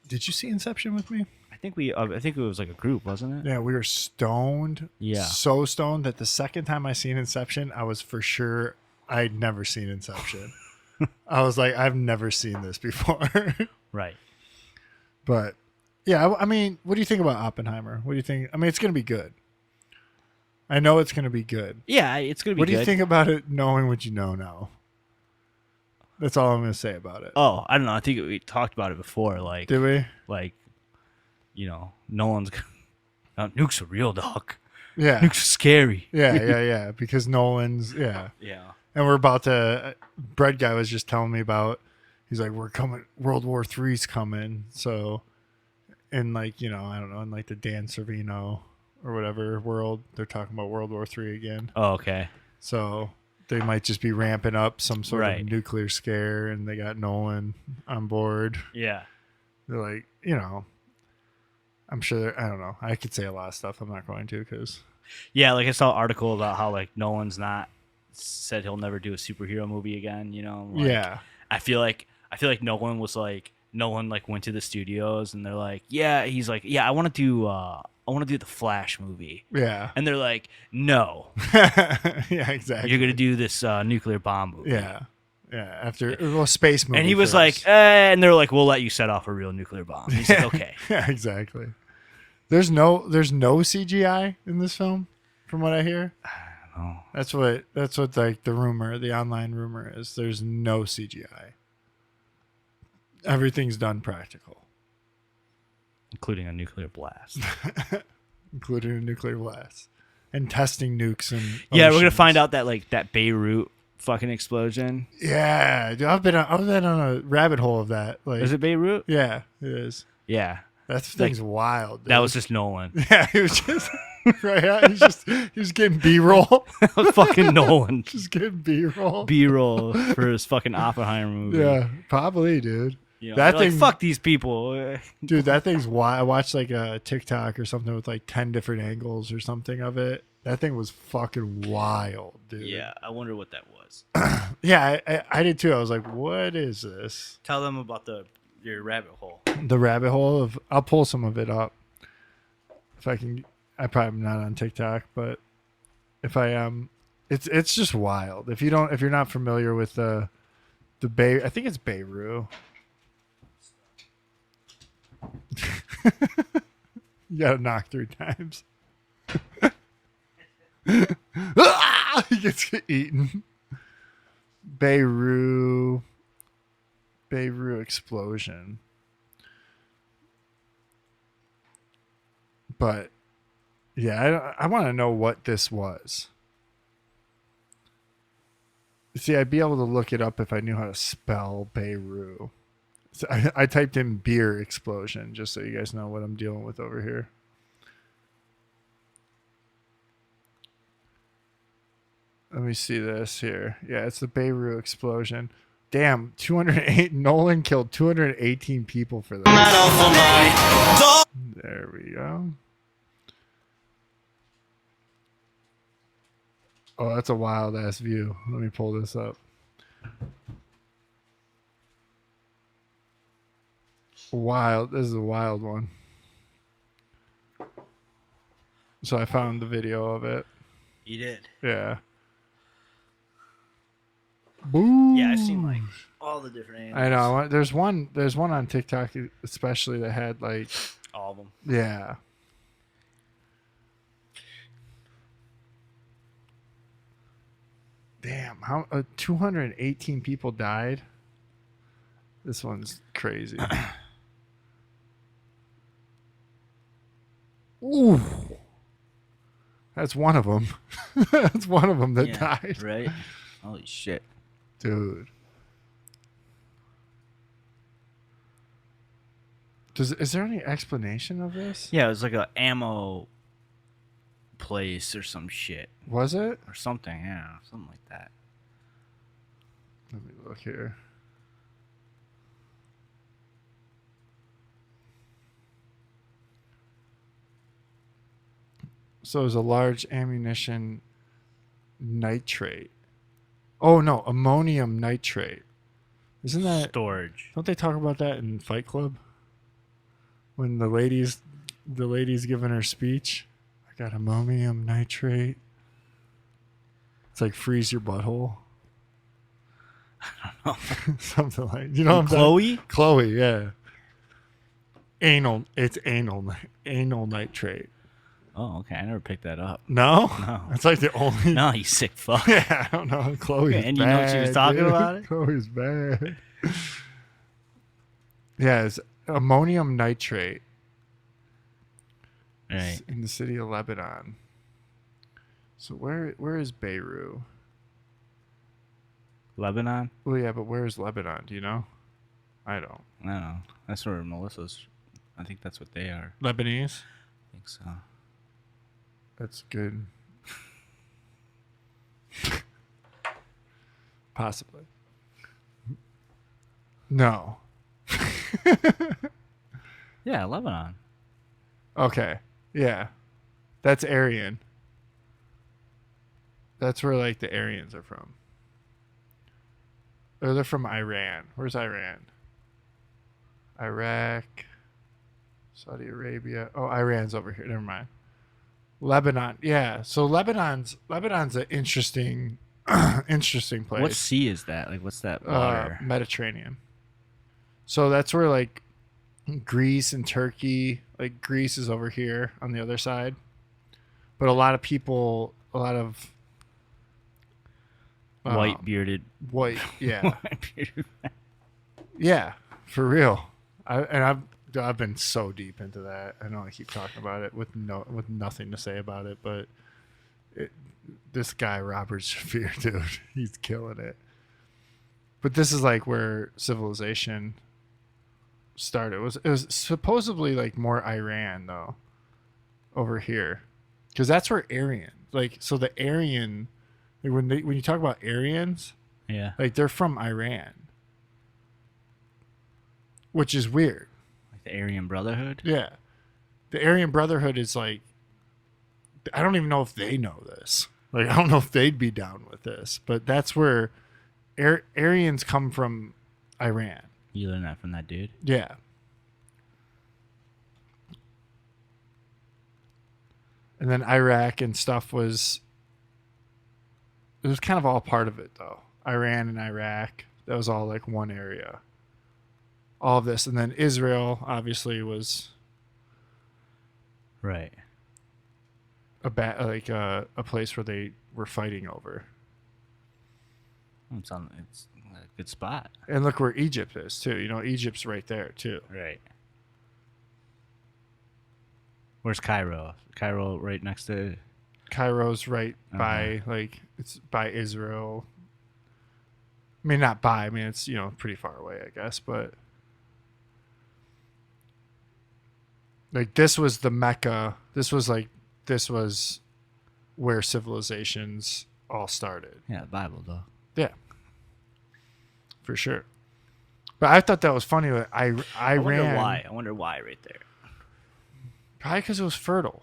Did you see Inception with me? I think it was like a group, wasn't it? Yeah, we were stoned. Yeah. So stoned that the second time I seen Inception, I was for sure I'd never seen Inception. I was like, I've never seen this before. Right. But yeah, I mean, what do you think about Oppenheimer? What do you think? I mean, it's going to be good. I know it's going to be good. Yeah, it's gonna be. What do you good. think about it knowing what you know now? That's all I'm gonna say about it. Oh, I don't know. I think we talked about it before. Like, Did we? like, Nolan's Nuke's a real dog. Yeah. Nuke's scary. Yeah. Because Nolan's, yeah. Yeah. And we're about to. Bread guy was just telling me about. He's like, we're coming. World War III's coming. So, in like I don't know, in like the Dan Servino or whatever world, they're talking about World War III again. Oh, okay. So they might just be ramping up some sort Right. of nuclear scare, and they got Nolan on board. Yeah. They're like, I'm sure. I don't know. I could say a lot of stuff. I'm not going to because. Yeah, like I saw an article about how like Nolan's said he'll never do a superhero movie again. Like, Yeah. I feel like Nolan went to the studios and they're like, he's like, I want to do the Flash movie. Yeah. And they're like, no, Yeah, exactly. you're gonna do this nuclear bomb movie. Yeah. Yeah. After space movie. And he was first. like, and they're like, we'll let you set off a real nuclear bomb. He's like, okay. Yeah, exactly. There's no CGI in this film, from what I hear. I don't know. That's what like the online rumor is. There's no CGI. Everything's done practical, Including a nuclear blast. including a nuclear blast and testing nukes and. Yeah, we're gonna oceans. find out that like that Beirut fucking explosion. Yeah, dude, I've been on a rabbit hole of that. Like, Is it Beirut? Yeah, it is. Yeah. That thing's wild. Dude. That was just Nolan. Yeah, he was just right. Yeah, he was getting B-roll. That was fucking Nolan. Just getting B-roll. B-roll for his fucking Oppenheimer movie. Yeah, probably, dude. You know, that they're thing, like, fuck these people. dude. That thing's wild. I watched like a TikTok or something with like 10 different angles or something of it. That thing was fucking wild, dude. Yeah, I wonder what that was. Yeah, I did too. I was like, what is this? Tell them about your rabbit hole. The rabbit hole of. I'll pull some of it up if I can. I probably am not on TikTok, but if I am, it's just wild. If you're not familiar with the Bay, I think it's Beirut. You gotta knock 3 times. He gets eaten. Beirut explosion. But yeah, I want to know what this was. See, I'd be able to look it up if I knew how to spell Beirut. So I typed in beer explosion just so you guys know what I'm dealing with over here. Let me see this here. Yeah, it's the Beirut explosion. Damn, 208. Nolan killed 218 people for this. There we go. Oh, that's a wild ass view. Let me pull this up. Wild. This is a wild one. So I found the video of it. You did. Yeah. Boo. Yeah, I've seen like all the different angles. I know. There's one on TikTok especially that had like All of them. yeah. Damn, how 218 people died. This one's crazy. Ooh. That's one of them. That's one of them that died. Right? Holy shit. Dude. Is there any explanation of this? Yeah, it was like a ammo place or some shit. Was it? Or something, yeah. Something like that. Let me look here. So it was a large ammunition nitrate. Oh no, ammonium nitrate. Isn't that storage? Don't they talk about that in Fight Club? When the lady's giving her speech, I got ammonium nitrate. It's like freeze your butthole. I don't know. Something like you know. What I'm Chloe? talking- Chloe, yeah. Anal. It's anal nitrate. Oh, okay. I never picked that up. No, No. It's like the only. No, you sick fuck. Yeah, I don't know. Chloe's And bad, you know what she was talking dude. about it? Chloe's bad. Yeah, it's ammonium nitrate Right. in the city of Lebanon. So where is Beirut? Lebanon? Well, yeah, but where is Lebanon? Do you know? I don't. I don't know. That's where Melissa's. I think that's what they are. Lebanese? I think so. That's good. Possibly. No. Yeah, Lebanon. Okay. Yeah. That's Aryan. That's where like the Aryans are from. Or they're from Iran. Where's Iran? Iraq. Saudi Arabia. Oh, Iran's over here. Never mind. Lebanon. Yeah. So Lebanon's an interesting interesting place. What sea is that? Like, what's that water? Mediterranean. So that's where like Greece and Turkey, like Greece is over here on the other side. But a lot of people, White bearded. white, yeah. White bearded. Yeah, for real. I've been so deep into that. I know I keep talking about it with nothing to say about it, but this guy Robert Shafir, dude, he's killing it. But this is like where civilization started. It was supposedly like more Iran though, over here, because that's where Aryan. Like, so the Aryan, like when you talk about Aryans, Yeah. like they're from Iran, which is weird. Like the Aryan Brotherhood? Yeah. The Aryan Brotherhood is like, I don't even know if they know this. Like, I don't know if they'd be down with this, but that's where Aryans come from, Iran. You learned that from that dude? Yeah. And then Iraq and stuff it was kind of all part of it though. Iran and Iraq, that was all like one area. All of this. And then Israel obviously was Right. a place where they were fighting over. It's a good spot. And look where Egypt is too. You know, Egypt's right there too. Right. Where's Cairo? Cairo right next to. Cairo's right by it's by Israel. I mean, not by. I mean, it's pretty far away, I guess. But like this was the Mecca. This was where civilizations all started. Yeah, the Bible though. Yeah, for sure. But I thought that was funny that I wonder ran. why. I wonder why right there. Probably because it was fertile.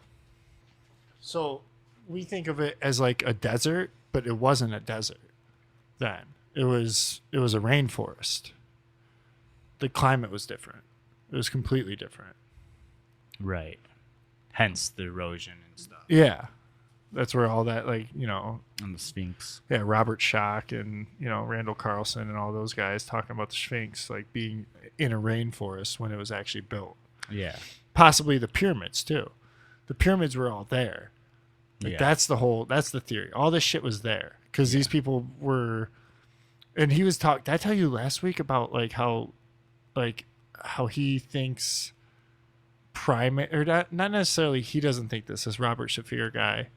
So we think of it as like a desert, but it wasn't a desert then. It was a rainforest. The climate was different. It was completely different. Right. Hence the erosion and stuff. Yeah. That's where all that And the Sphinx. yeah, Robert Schoch and Randall Carlson and all those guys talking about the Sphinx like being in a rainforest when it was actually built. Yeah. Possibly the pyramids too. The pyramids were all there. Like Yeah. that's the theory. All this shit was there because these people were, and he was talking. Did I tell you last week about how he thinks primate or not necessarily he doesn't think this Robert Shafir guy,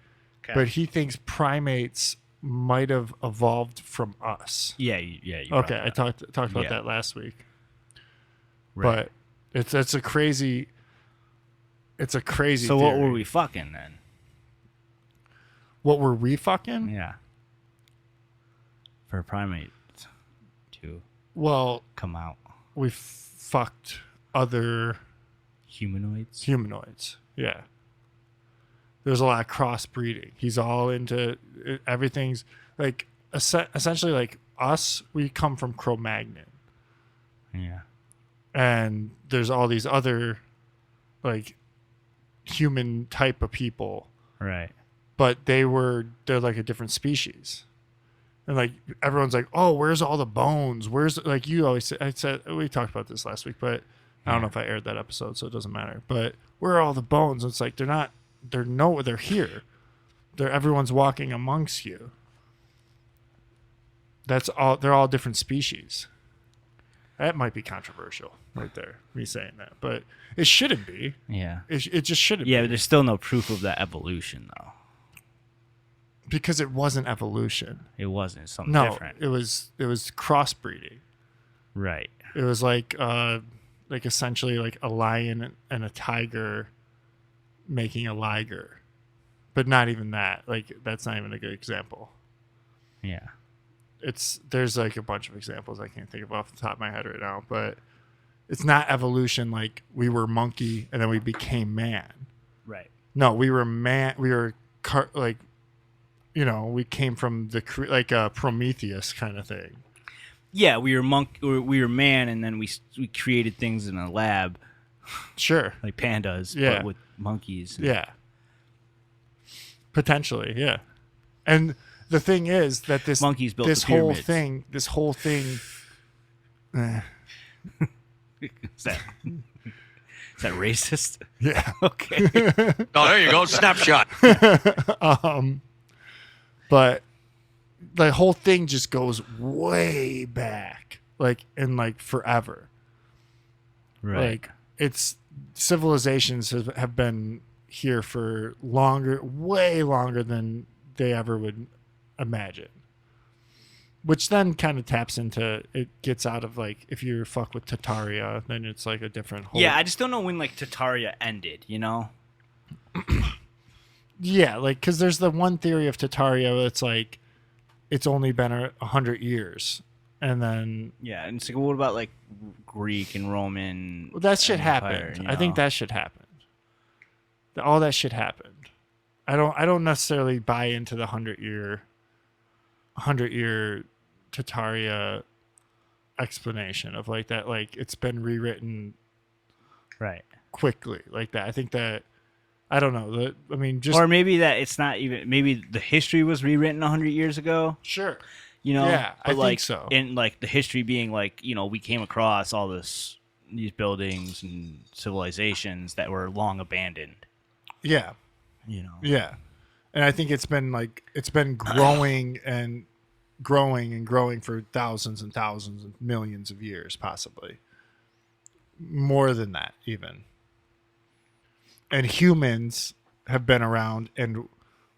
but he thinks primates might have evolved from us. Yeah. You Okay, I brought that talked about Yeah. that last week. Right. But it's a crazy. It's a crazy. So what theory. were we fucking then? What were we fucking? Yeah. For a primate to Well, come out. we fucked other Humanoids. Yeah. There's a lot of crossbreeding. He's all into everything's like essentially like us. We come from Cro-Magnon, Yeah. and there's all these other like human type of people, Right. but they're like a different species. And like everyone's like, oh, where's all the bones? Where's like you always say, I said we talked about this last week, but I don't know if I aired that episode, so it doesn't matter. But where are all the bones? It's like they're not they're here. Everyone's walking amongst you. That's all. They're all different species. That might be controversial, right there. Me saying that, but it shouldn't be. Yeah. It just shouldn't. Yeah, be. but there's still no proof of that evolution, though. Because it wasn't evolution. It wasn't. It's something No, different. it was crossbreeding. Right. It was like essentially like a lion and a tiger making a liger, but not even that. Like that's not even a good example. Yeah. There's like a bunch of examples I can't think of off the top of my head right now, but it's not evolution like we were monkey and then we became man. Right. No, we were man. We were like, we came from like a Prometheus kind of thing. Yeah, we were man, and then we created things in a lab. Sure. Like pandas, Yeah. but with monkeys. Yeah. Potentially, yeah. And the thing is that monkeys built this the whole pyramids. thing. Is that racist? Yeah. Okay. Oh, there you go. Snapshot. But the whole thing just goes way back, like forever. Right. Like it's civilizations have been here for way longer than they ever would imagine. Which then kind of taps into, it gets out of like, if you fuck with Tartaria, then it's like a different whole. Yeah, I just don't know when like Tartaria ended, Yeah, like, because there's the one theory of Tartaria that's like, it's only been 100 years. And then. Yeah, and it's like, what about like Greek and Roman? Well, that shit Empire, happened. I think that shit happened. All that shit happened. I don't necessarily buy into the 100-year Tartaria explanation of like that, like it's been rewritten right quickly like that. I think that I don't know. Or maybe that it's not even. Maybe the history was rewritten 100 years ago. Sure. Yeah, I like, think so. And like the history being like, we came across all these buildings and civilizations that were long abandoned. Yeah. Yeah. And I think it's been growing and growing for thousands and thousands and millions of years, possibly. More than that, even. And humans have been around, and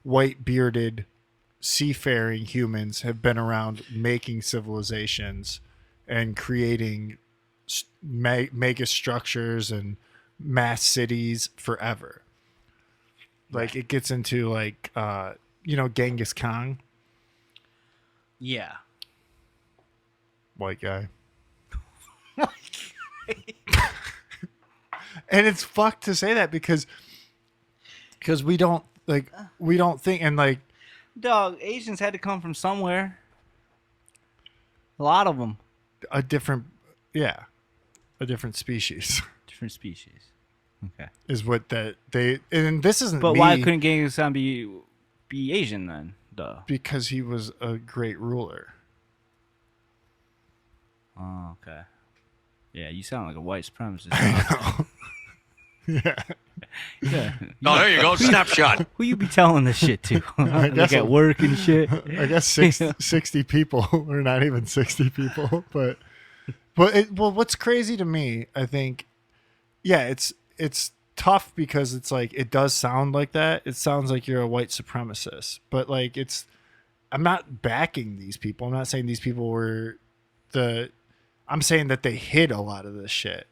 white bearded seafaring humans have been around making civilizations and creating mega structures and mass cities forever. Like it gets into like Genghis Khan. Yeah. White guy. And it's fucked to say that because we don't think, and like, dog, Asians had to come from somewhere. A lot of them. A different species. Different species. Okay. Is what that they, and this isn't. But why couldn't Genghis Khan be Asian then? Duh. Because he was a great ruler. Oh, okay. Yeah, you sound like a white supremacist. I know. Yeah. Oh, there you go. Snapshot. Who you be telling this shit to? Like at work and shit? I guess 60 people, or not even 60 people. But what's crazy to me, I think, yeah, it's tough because it's like, it does sound like that. It sounds like you're a white supremacist. But like, I'm not backing these people. I'm not saying these people were I'm saying that they hid a lot of this shit.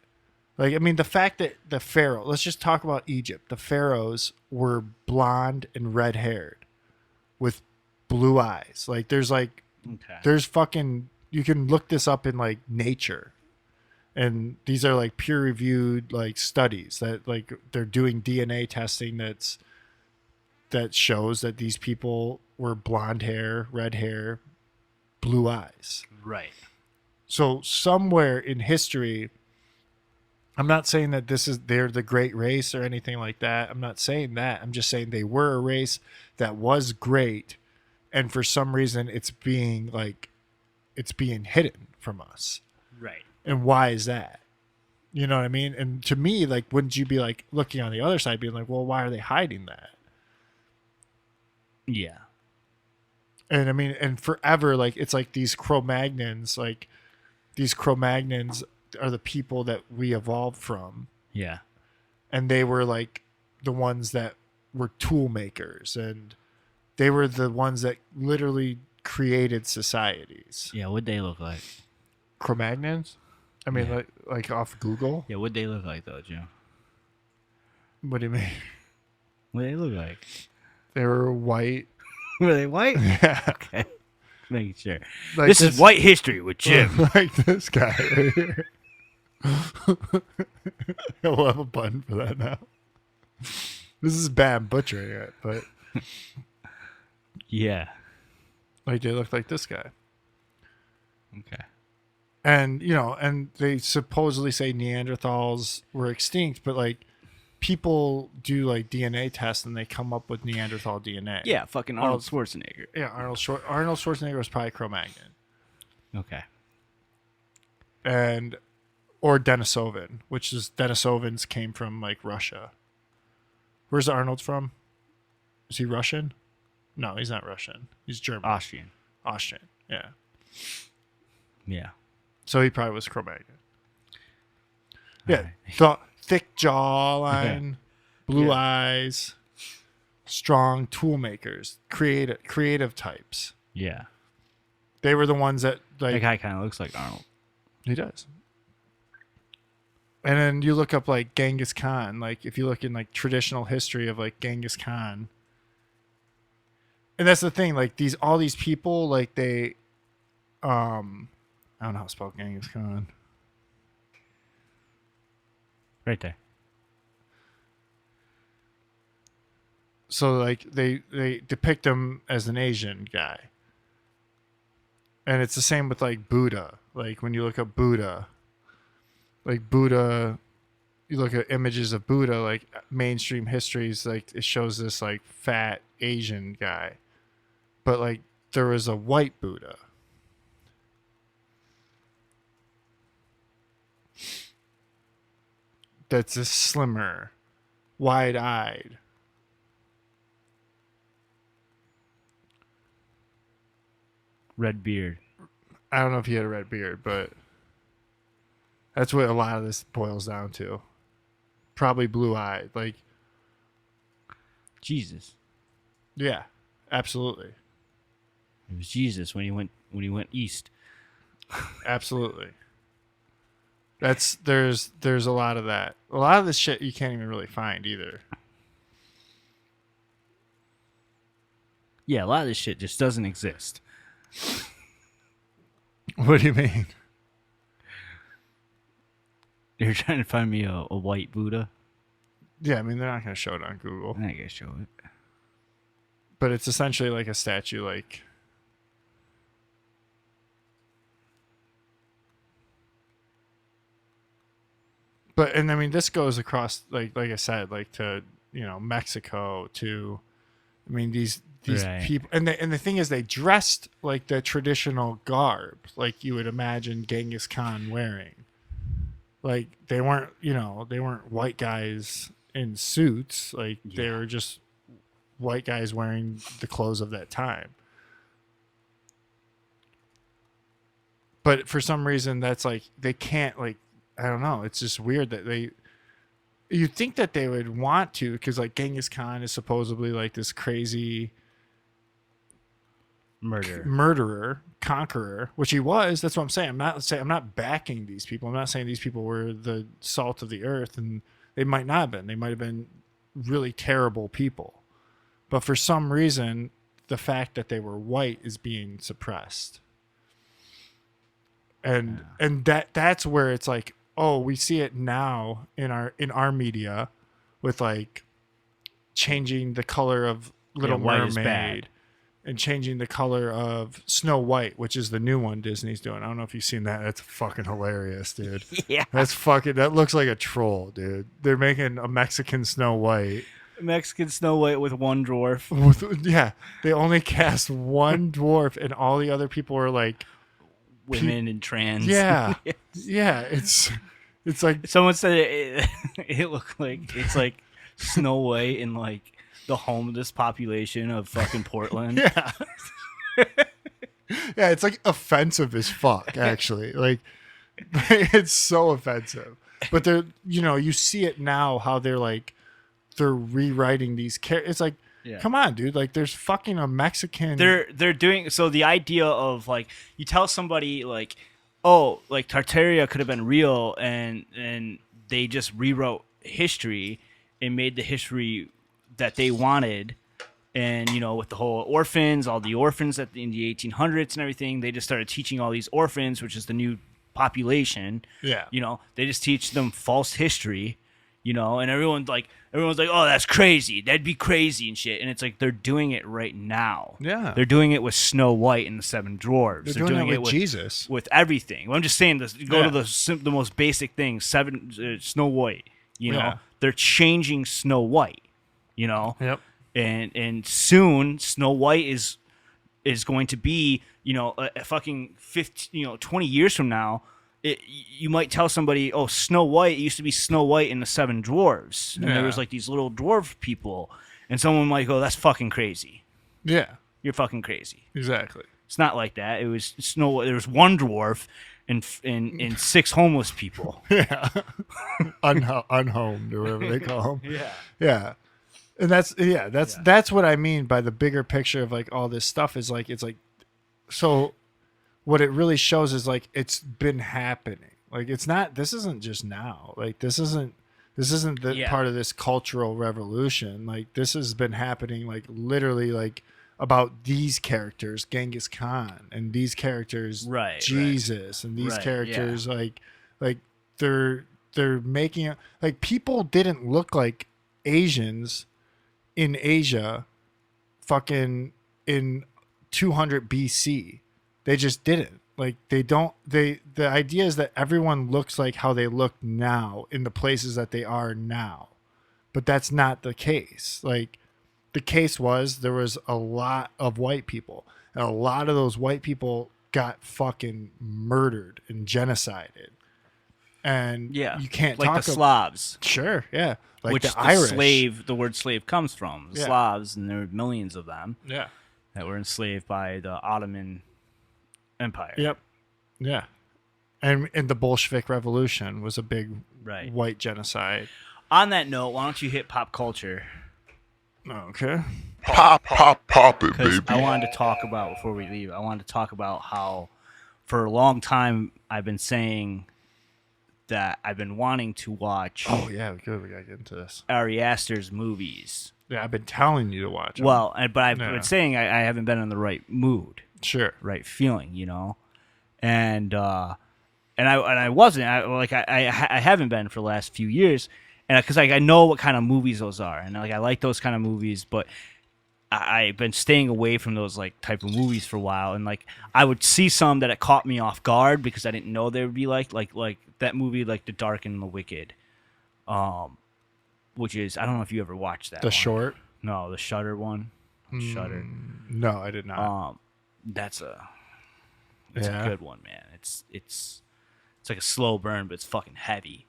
Like, I mean, the fact that the pharaoh, let's just talk about Egypt. The pharaohs were blonde and red haired with blue eyes. Like, there's fucking, you can look this up in like Nature. And these are like peer reviewed like studies that like they're doing DNA testing that shows that these people were blonde hair, red hair, blue eyes. Right. So somewhere in history, I'm not saying that they're the great race or anything like that. I'm not saying that. I'm just saying they were a race that was great, and for some reason it's being hidden from us. Right. And why is that? You know what I mean? And to me, like, wouldn't you be like looking on the other side, being like, well, why are they hiding that? Yeah. And I mean, and forever, like, it's like these Cro-Magnons are the people that we evolved from. Yeah. And they were like the ones that were tool makers, and they were the ones that literally created societies. Yeah, what'd they look like? Cro-Magnons? I mean, Yeah. like off Google? Yeah, what'd they look like, though, Jim? What do you mean? What'd they look like? They were white. Were they white? Yeah. Okay. Making sure. Like This is White History with Jim. Like this guy right here. We'll have a button for that now. This is bad butchering it, but Yeah. like they look like this guy. Okay. And and they supposedly say Neanderthals were extinct, but like people do like DNA tests and they come up with Neanderthal DNA. Yeah, fucking Arnold Schwarzenegger. Yeah, Arnold Schwarzenegger was probably Cro-Magnon. Okay. And or Denisovan, which is Denisovans came from like Russia. Where's Arnold from? Is he Russian? No, he's not Russian. He's German. Austrian. Yeah. Yeah. So he probably was Cro-Magnon. Yeah. Alright. Thick jawline, blue eyes, strong tool makers, creative types. Yeah. They were the ones that That guy kind of looks like Arnold. He does. And then you look up like Genghis Khan, like if you look in like traditional history of like Genghis Khan. And that's the thing, like all these people, like they I don't know how to spell Genghis Khan. Right there. So like they depict him as an Asian guy. And it's the same with like Buddha. Like when you look up Buddha, like Buddha, you look at images of Buddha, like mainstream histories, like it shows this like fat Asian guy. But like there was a white Buddha. That's a slimmer, wide-eyed. Red beard. I don't know if he had a red beard, but that's what a lot of this boils down to. Probably blue-eyed. Like, Jesus. yeah, absolutely. It was Jesus when he went east. Absolutely. There's a lot of that. A lot of this shit you can't even really find either. Yeah, a lot of this shit just doesn't exist. What do you mean? You're trying to find me a white Buddha? Yeah, I mean they're not going to show it on Google. I'm not gonna show it. But it's essentially like a statue, like. But and I mean this goes across like I said, like to Mexico, to I mean these Right. people, and the thing is they dressed like the traditional garb, like you would imagine Genghis Khan wearing. Like they weren't white guys in suits, like they were just white guys wearing the clothes of that time. But for some reason that's like they can't, like I don't know, it's just weird that you'd think that they would want to, because like Genghis Khan is supposedly like this crazy murderer, conqueror, which he was. That's what I'm saying. I'm not backing these people. I'm not saying these people were the salt of the earth, and they might not have been. They might have been really terrible people. But for some reason, the fact that they were white is being suppressed. And that's where it's like, oh, we see it now in our media with like changing the color of Little white is Mermaid bad. and changing the color of Snow White, which is the new one Disney's doing. I don't know if you've seen that. That's fucking hilarious, dude. Yeah. That looks like a troll, dude. They're making a Mexican Snow White. Mexican Snow White with one dwarf. Yeah. They only cast one dwarf and all the other people are like Women and trans. Yeah. Yeah. It's It's like Someone said it looked like it's like Snow White in like the homeless population of fucking Portland. yeah. Yeah, it's like offensive as fuck, actually. Like it's so offensive. But they're, you see it now how they're rewriting these characters. It's like, come on, dude. Like there's fucking a Mexican. They're doing so the idea of like you tell somebody like, oh, like Tartaria could have been real, and they just rewrote history and made the history that they wanted. And, with the whole orphans, all the orphans in the 1800s and everything, they just started teaching all these orphans, which is the new population. Yeah. They just teach them false history, and everyone's like, oh, that's crazy. That'd be crazy and shit. And it's like they're doing it right now. Yeah. They're doing it with Snow White and the Seven Dwarves. They're doing it with Jesus. With everything. Well, I'm just saying this. Go to the most basic thing. Snow White. They're changing Snow White. Yep. And soon Snow White is going to be a fucking 20 years from now. You might tell somebody, oh, Snow White, it used to be Snow White and the Seven Dwarves, and there was like these little dwarf people, and someone might go, that's fucking crazy. Yeah. You're fucking crazy. Exactly. It's not like that. It was there was one dwarf and 6 homeless people. Yeah. Unhomed or whatever they call them. Yeah. Yeah. And that's what I mean by the bigger picture of like all this stuff is like, it's like, so what it really shows is like, it's been happening. Like, this isn't just now. Like, this isn't the part of this cultural revolution. Like, this has been happening, like, literally, like, about these characters, Genghis Khan, and these characters, Jesus, and these characters, like they're making, like, people didn't look like Asians in Asia fucking in 200 BC. They just didn't. Like, the idea is that everyone looks like how they look now in the places that they are now. But that's not the case. Like, the case was there was a lot of white people, and a lot of those white people got fucking murdered and genocided. And you can't like talk the Slavs. Sure, yeah. Like which the Irish. the word slave comes from. The Slavs, and there were millions of them. Yeah. That were enslaved by the Ottoman Empire. Yep. Yeah. And the Bolshevik Revolution was a big white genocide. On that note, why don't you hit pop culture? Okay. Pop it, baby. I wanted to talk about, before we leave, how for a long time I've been saying that I've been wanting to watch. Oh yeah, good. We gotta get into this. Ari Aster's movies. Yeah, I've been telling you to watch them. Well, but I've been saying I haven't been in the right mood. Sure. Right feeling, and I wasn't. I haven't been for the last few years, and because I know what kind of movies those are, and I like those kind of movies, but I've been staying away from those like type of movies for a while, and like I would see some that it caught me off guard because I didn't know they would be like that movie, like The Dark and the Wicked, which is, I don't know if you ever watched that. The one. Short? No, the Shudder one. Shudder. No, I did not. That's a good one, man. It's like a slow burn, but it's fucking heavy.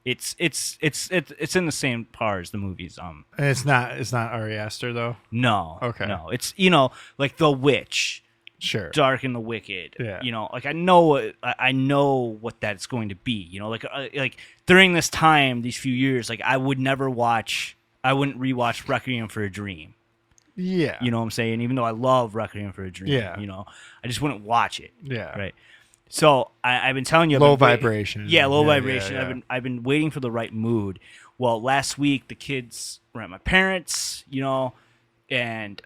It's in the same par as the movies. And it's not Ari Aster though. No. Okay. No, it's like The Witch. Sure. Dark and the Wicked. Yeah. Like I know what that's going to be. Like during this time, these few years, like I wouldn't rewatch Requiem for a Dream. Yeah. You know what I'm saying? Even though I love Requiem for a Dream. Yeah. I just wouldn't watch it. Yeah. Right. So I've been telling you, low vibration. Yeah, low vibration. Yeah. I've been waiting for the right mood. Well, last week the kids were at my parents, and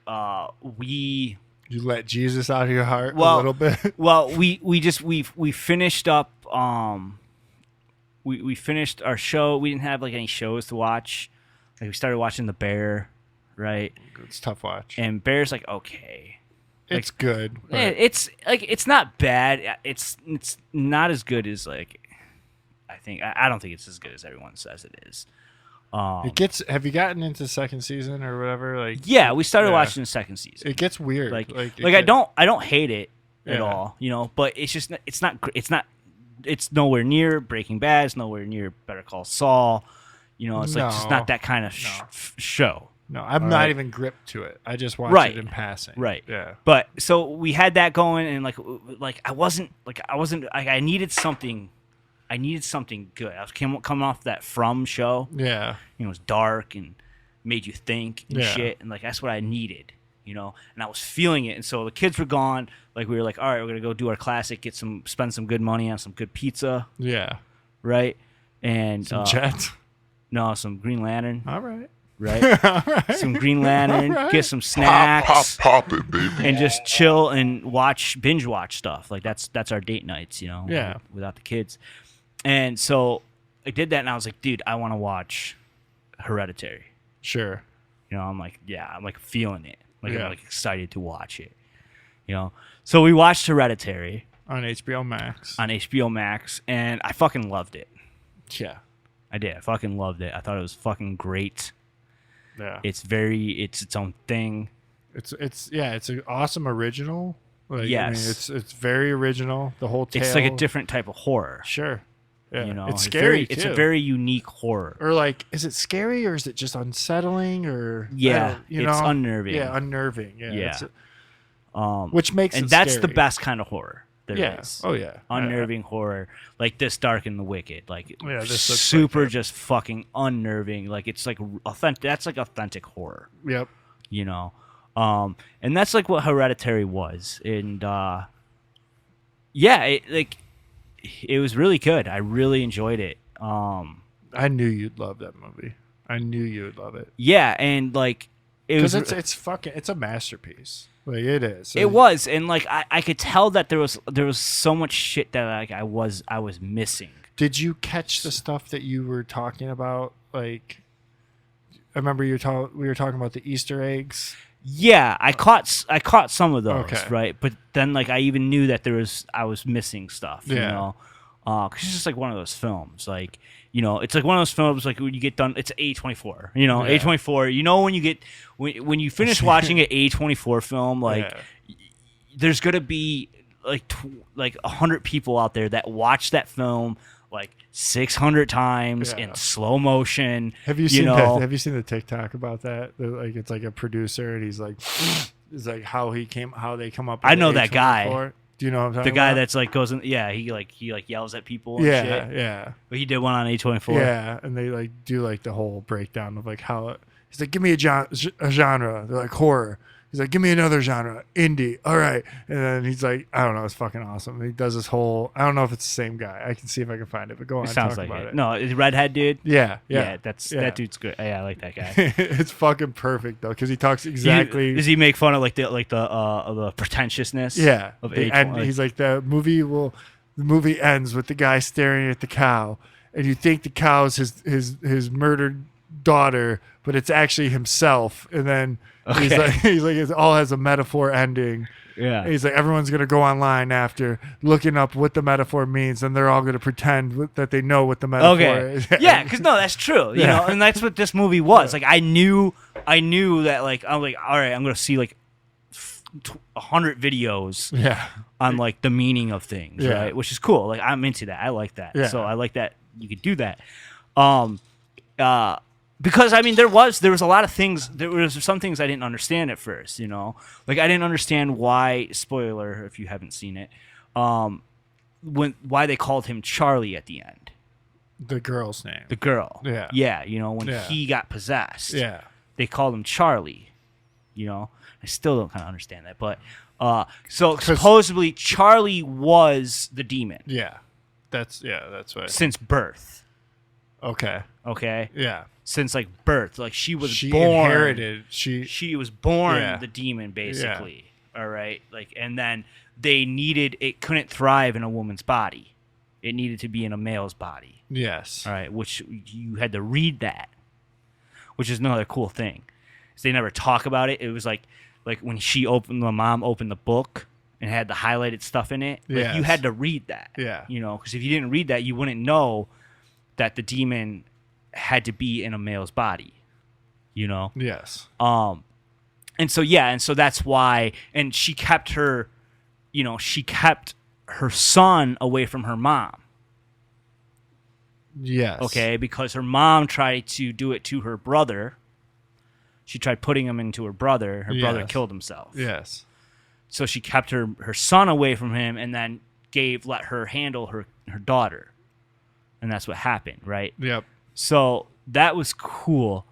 we. You let Jesus out of your heart a little bit. Well, we finished up. We finished our show. We didn't have like any shows to watch. Like we started watching The Bear, right? It's a tough watch. And Bear's like okay. It's good. It's like it's not bad. It's not as good as like I don't think it's as good as everyone says it is. Have you gotten into second season or whatever? Like yeah, we started watching the second season. It gets weird. I don't hate it at all, but it's just it's not it's nowhere near Breaking Bad. It's nowhere near Better Call Saul. You know, it's like just not that kind of show. No, I'm All not right. even gripped to it. I just watch Right. it in passing. Right. Yeah. But so we had that going, and I needed something. I needed something good. I was coming off that From show. Yeah. You know, it was dark and made you think and Yeah. shit, and like that's what I needed. You know, and I was feeling it, and so the kids were gone. Like we were like, all right, we're gonna go do our classic, spend some good money on some good pizza, Yeah. right? And Some Jets. no, some Green Lantern, All right. right? All right. Some Green Lantern, All right. get some Pop, snacks, pop it, baby. and just chill and binge watch stuff. Like that's our date nights, you know. Yeah. Without the kids, and so I did that, and I was like, dude, I want to watch Hereditary. Sure. You know, I'm like, yeah, I'm like feeling it. Like Yeah. I'm like excited to watch it. You know, so we watched Hereditary On HBO Max. on HBO Max, and I fucking loved it. Yeah. I did. I fucking loved it. I thought it was fucking great. Yeah. It's its own thing. It's an awesome original. Like, I Yes. mean, it's very original. The whole tale. It's like a different type of horror. Sure. Yeah. You know, it's scary. It's a too. very unique horror. Or like, is it scary or is it just unsettling or Yeah, you it's know? unnerving. Yeah, unnerving. Yeah. Yeah. It's- which makes and it that's scary. the best kind of horror there is. Yeah. Oh yeah. Unnerving horror, like This Dark and the Wicked, like Yeah, this looks super like that. just fucking unnerving. Like it's like authentic. That's like authentic horror, Yep. you know. And that's like what Hereditary was, and it was really good. I really enjoyed it. I knew you'd love that movie. I knew you would love it Yeah, and like it was. because it's a masterpiece. Like it is. It was, and like I could tell that there was so much shit that like I was missing. Did you catch the stuff that you were talking about? Like, I remember we were talking about the Easter eggs. Yeah, I caught some of those, Okay. right? But then like I even knew that I was missing stuff, you Yeah. know, because it's just like one of those films, like. You know, it's like one of those films like when you get done. It's A24. You know, Yeah. A24. You know, when you finish watching an A24 film, like there's gonna be like 100 people out there that watch that film like 600 times Yeah. in slow motion. Have you seen know? Have you seen the TikTok about that? Like it's like a producer and he's like how they come up. With I know the that guy. A24. Do you know what I'm The talking guy about? that's like goes in. Yeah, he yells at people. And Yeah, shit. yeah. But he did one on A24. Yeah, and they like do like the whole breakdown of like how he's like, give me a genre. They're like horror. He's like, give me another genre, indie. All right, and then he's like, I don't know, it's fucking awesome. He does this whole. I don't know if it's the same guy. I can see if I can find it, but go on. It sounds talk like about it. No, it's redhead dude. Yeah, That dude's good. Yeah, I like that guy. It's fucking perfect though, because he talks exactly. Does he make fun of the pretentiousness? Yeah, Of and he's like, the movie ends with the guy staring at the cow, and you think the cow's his murdered daughter, but it's actually himself. And then he's like, it all has a metaphor ending. Yeah. And he's like, everyone's gonna go online after looking up what the metaphor means, and they're all gonna pretend that they know what the metaphor is. Yeah, because no, that's true. You know, and that's what this movie was. Like I knew that. Like I'm like, all right, I'm gonna see like 100 videos. Yeah. On like the meaning of things, Yeah. right? Which is cool. Like I'm into that. I like that. Yeah. So I like that you could do that. Because I mean there was a lot of things. There was some things I didn't understand at first. You know, like I didn't understand why. Spoiler if you haven't seen it. Why they called him Charlie at the end. The girl's name. The girl. Yeah. Yeah. You know when Yeah. he got possessed. Yeah. They called him Charlie. You know, I still don't kind of understand that, but so supposedly Charlie was the demon. Yeah. That's right. Since birth. Okay. Okay. Yeah. Since like birth, like she was She born. inherited. She was born Yeah. the demon, basically. All right. Like, and then it couldn't thrive in a woman's body. It needed to be in a male's body. Yes. All right. Which you had to read that, which is another cool thing. Is they never talk about it. It was like when the mom opened the book and had the highlighted stuff in it. Like Yes. you had to read that. Yeah. You know, because if you didn't read that, you wouldn't know that the demon had to be in a male's body. You know. Yes. And so that's why. And she kept her son away from her mom. Yes. Okay, because her mom tried to do it to her brother. She tried putting him into her brother. Her brother Yes. killed himself. Yes. So she kept her son away from him and then let her handle her daughter. And that's what happened, right? Yep. So that was cool.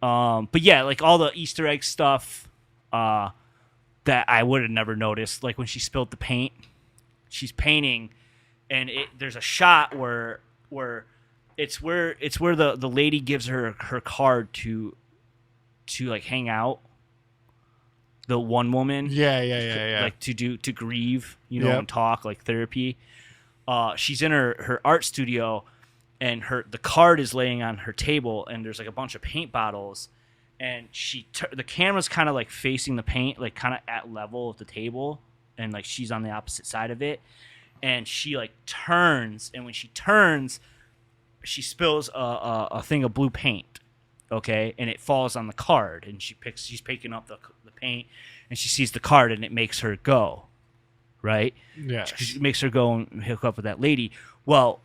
But yeah, like all the Easter egg stuff that I would have never noticed. Like when she spilled the paint, she's painting, and there's a shot where it's where the lady gives her card to like hang out. The one woman, Yeah. like to grieve, you know, Yep. and talk like therapy. She's in her art studio, and the card is laying on her table, and there's like a bunch of paint bottles, and the camera's kind of like facing the paint, like kind of at level of the table, and like she's on the opposite side of it, and she like turns, and when she turns, she spills a thing of blue paint, okay, and it falls on the card, and she's picking up the paint, and she sees the card, and it makes her go, right? Yes. It makes her go and hook up with that lady. Well,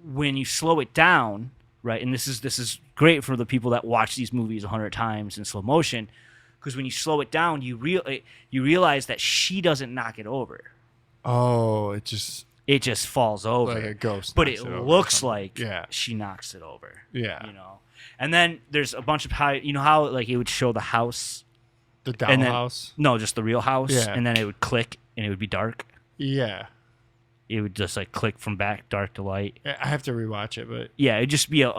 when you slow it down, right, and this is great for the people that watch these movies 100 times in slow motion, because when you slow it down, you realize that she doesn't knock it over. Oh, it just falls over like a ghost. but knocks it over or looks something. like Yeah. she knocks it over. Yeah. You know. And then there's a bunch of how like it would show the house, The and then dollhouse. no, just the real house, Yeah. and then it would click and it would be dark. Yeah. It would just like click from back dark to light. I have to rewatch it, but Yeah, it'd just be a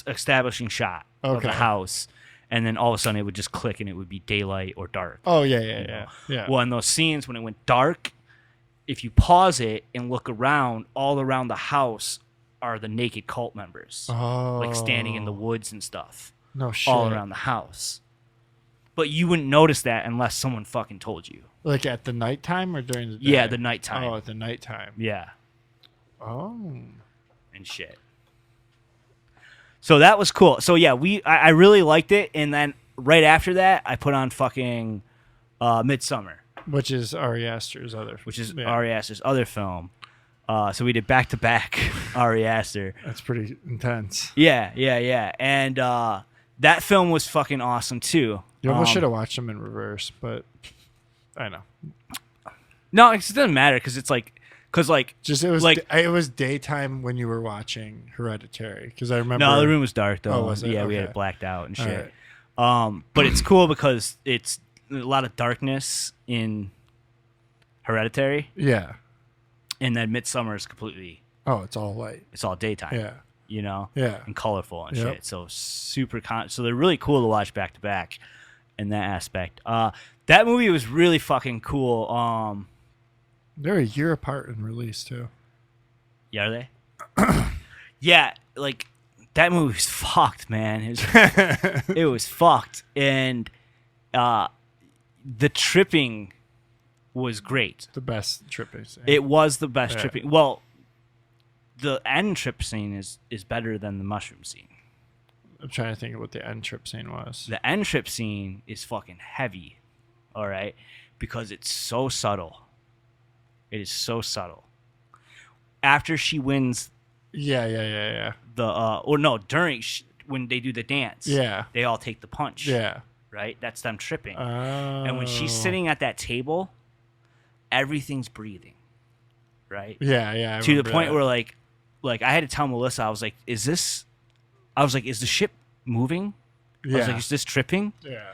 establishing shot of the Okay. house, and then all of a sudden it would just click and it would be daylight or dark. oh yeah. Well, in those scenes when it went dark, if you pause it and look around, all around the house are the naked cult members, Oh. like standing in the woods and stuff, No shit. all around the house. But you wouldn't notice that unless someone fucking told you. Like at the nighttime or during the day? Yeah, the nighttime. Oh, at the nighttime. Yeah, Oh. and shit. So that was cool. So yeah, I really liked it, and then right after that, I put on fucking Midsummer, Which is Ari Aster's other. which is yeah. Ari Aster's other film. So we did back to back Ari Aster. That's pretty intense. Yeah. And that film was fucking awesome too. You almost should have watched them in reverse, but I know. No, it doesn't matter because it's like, Just it was like- it was daytime when you were watching Hereditary because I remember. no, the room was dark though. Oh, was it? Yeah, we had Okay. it blacked out and All shit. right. But it's cool because it's a lot of darkness in Hereditary, Yeah. and then Midsummer is completely, Oh, it's all light. it's all daytime. Yeah. You know. Yeah. And colorful and Yep. shit. So super so they're really cool to watch back to back in that aspect. That movie was really fucking cool. They're a year apart in release too. Yeah, are they? Yeah, like that movie was fucked, man. It was fucked, and the tripping was great. The best tripping scene. It was the best Yeah. tripping. Well, the end trip scene is better than the mushroom scene. I'm trying to think of what the end trip scene was. The end trip scene is fucking heavy, all right, because it's so subtle. It is so subtle. After she wins Yeah. when they do the dance, Yeah. they all take the punch, Yeah. right? That's them tripping. Oh. And when she's sitting at that table, everything's breathing, right? Yeah. I To the remember point that. where like I had to tell Melissa, I was like, is the ship moving? I was Yeah. like, is this tripping? Yeah.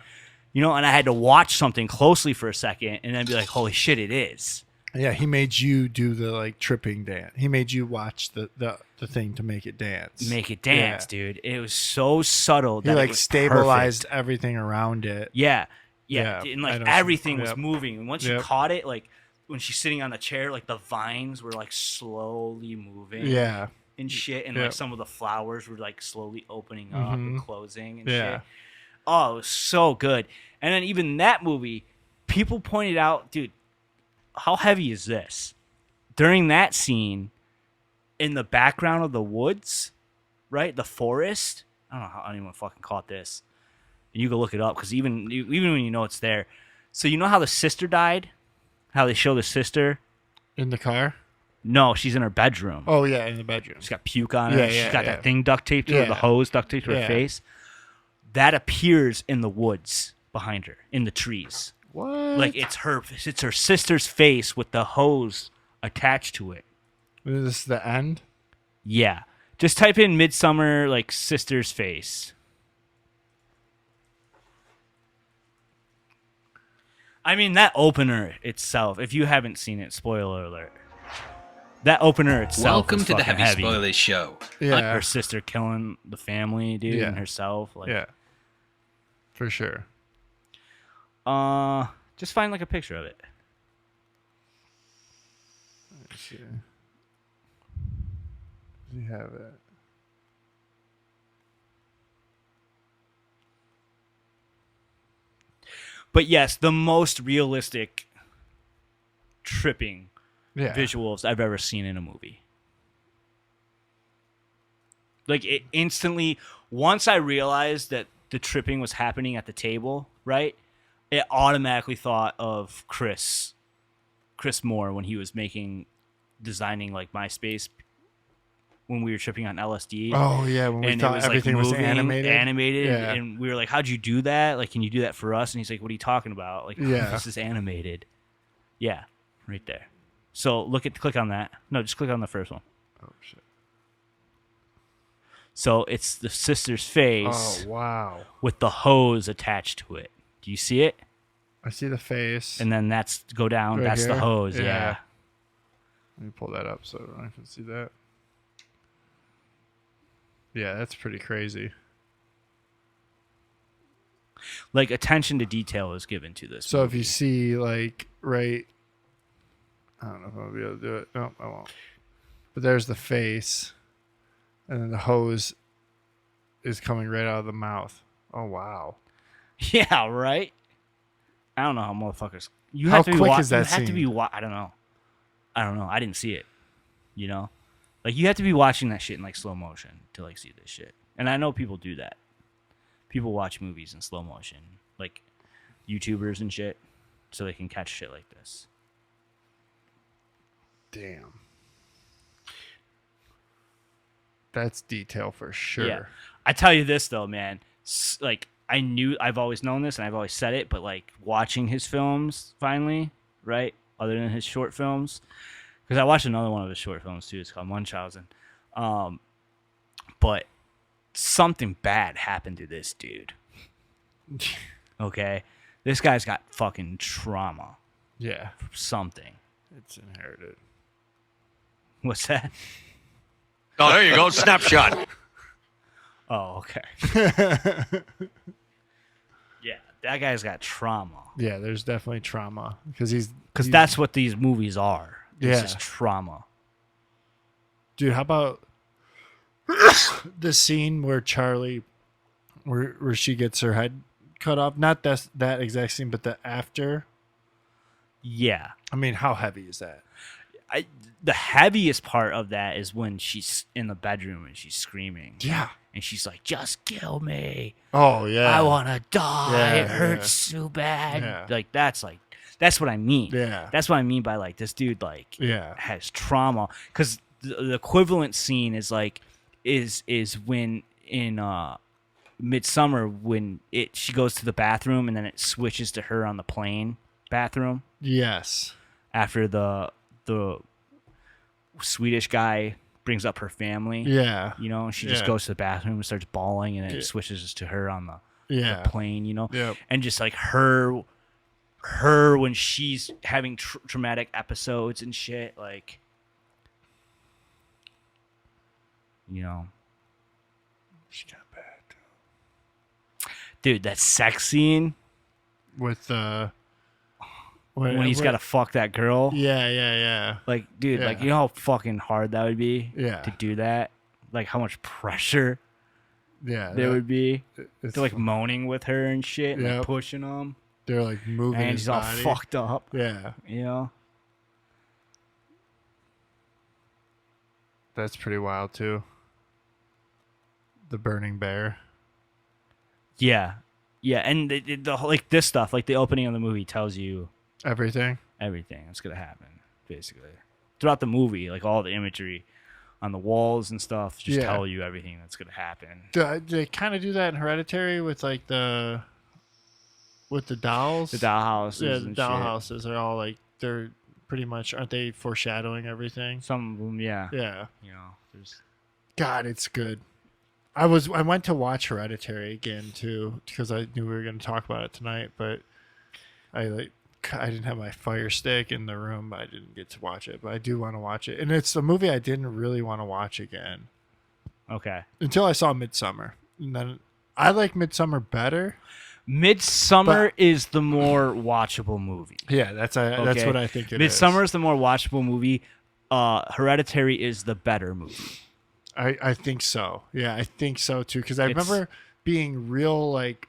You know, and I had to watch something closely for a second and then be like, holy shit, it is. Yeah, he made you do the like tripping dance. He made you watch the thing to make it dance. Make it dance, dude. It was so subtle He that it like was stabilized perfect. everything around it. Yeah. Yeah, And I like know everything some- was yep. moving. And once you Yep. caught it, like when she's sitting on the chair, like the vines were like slowly moving. Yeah. And shit. And Yep. like some of the flowers were like slowly opening up and closing and Yeah. shit. Oh, it was so good. And then even that movie, people pointed out, dude, how heavy is this? During that scene, in the background of the woods, right? The forest. I don't know how anyone fucking caught this. You can look it up because even when you know it's there. So you know how the sister died? How they show the sister? In the car? No, she's in her bedroom. Oh yeah, in the bedroom. She's got puke on her. Yeah, She's yeah, got yeah. that thing duct taped to her, the Yeah. hose duct taped to her Yeah. face. That appears in the woods behind her, in the trees. What? Like it's her sister's face with the hose attached to it. Is this the end? Yeah. Just type in Midsummer, like, sister's face. I mean, that opener itself, if you haven't seen it, spoiler alert. That opener itself Welcome is to the fucking Heavy Spoilers Show. Yeah. Her sister killing the family, dude, Yeah. and herself. Like, Yeah. For sure. Just find, like, a picture of it. Let's see. Does he have it? But yes, the most realistic tripping Yeah. visuals I've ever seen in a movie. Like it instantly, once I realized that the tripping was happening at the table, right? It automatically thought of Chris Moore when he was designing like MySpace when we were tripping on LSD. Oh yeah, when we And it thought was, like, everything was moving, animated. Yeah. and we were like, how'd you do that? Like, can you do that for us? And he's like, what are you talking about? Like, Yeah. this is animated. Yeah, right there. So click on that. No, just click on the first one. Oh shit. So it's the sister's face Oh wow. with the hose attached to it. Do you see it? I see the face. And then go down. Right That's the here? hose. Yeah. Yeah. Let me pull that up so I can see that. Yeah, that's pretty crazy. Like attention to detail is given to this. So if movie. you see like right, I don't know if I'll be able to do it. No, I won't. But there's the face, and then the hose is coming right out of the mouth. Oh wow! Yeah, right. I don't know how motherfuckers. You How have to be quick is that You have to scene? be. I don't know. I didn't see it. You know, like you have to be watching that shit in like slow motion to like see this shit. And I know people do that. People watch movies in slow motion, like YouTubers and shit, so they can catch shit like this. Damn. That's detail for sure. Yeah. I tell you this though, man. Like I've always known this and I've always said it, but like watching his films finally, right? Other than his short films, because I watched another one of his short films too. It's called Munchausen. But something bad happened to this dude. Okay, this guy's got fucking trauma. Yeah. From something. It's inherited. What's that? Oh, there you go. Snapshot. Oh, okay. Yeah, that guy's got trauma. Yeah, there's definitely trauma because That's what these movies are. This Yeah. is trauma. Dude, how about the scene where Charlie, where she gets her head cut off? Not that exact scene, but the after. Yeah. I mean, how heavy is that? The heaviest part of that is when she's in the bedroom and she's screaming. Yeah. And she's like, just kill me. Oh yeah. I want to die. Yeah, it hurts yeah. so bad. Yeah. Like, that's what I mean. Yeah. That's what I mean by like, this dude like Yeah. has trauma. Because the equivalent scene is like, is when in Midsummer when she goes to the bathroom and then it switches to her on the plane bathroom. Yes. After the Swedish guy brings up her family. Yeah. You know, and she just Yeah. goes to the bathroom and starts bawling, and then Yeah. it switches to her on the Yeah. plane, you know? Yep. And just like her when she's having traumatic episodes and shit, like, you know. She got bad. Dude, that sex scene With when he's got to fuck that girl. Yeah. Like, dude, like, Yeah. you know how fucking hard that would be Yeah. to do that? Like, how much pressure Yeah. there would be. It's They're like moaning with her and shit, and like Yep. pushing him. They're like moving And his he's all body. fucked up. Yeah. You know? That's pretty wild too. The burning bear. Yeah. Yeah. And the like this stuff, like the opening of the movie tells you Everything. everything that's going to happen, basically. throughout the movie, like all the imagery on the walls and stuff just Yeah. tell you everything that's gonna happen. Do they kind of do that in Hereditary with like the dolls? The doll houses. Yeah, the and doll shit. houses are all like they're pretty much, aren't they foreshadowing everything? Some of them, yeah. Yeah. You know, there's God, it's good. I went to watch Hereditary again too because I knew we were going to talk about it tonight, but I didn't have my Fire Stick in the room. I didn't get to watch it, but I do want to watch it. And it's a movie I didn't really want to watch again okay. until I saw Midsummer. And then I like Midsummer better. Midsummer is the more watchable movie. Yeah, that's Okay? what I think it is. Midsummer is the more watchable movie. Hereditary is the better movie. I think so. Yeah, I think so too. Because I remember being real like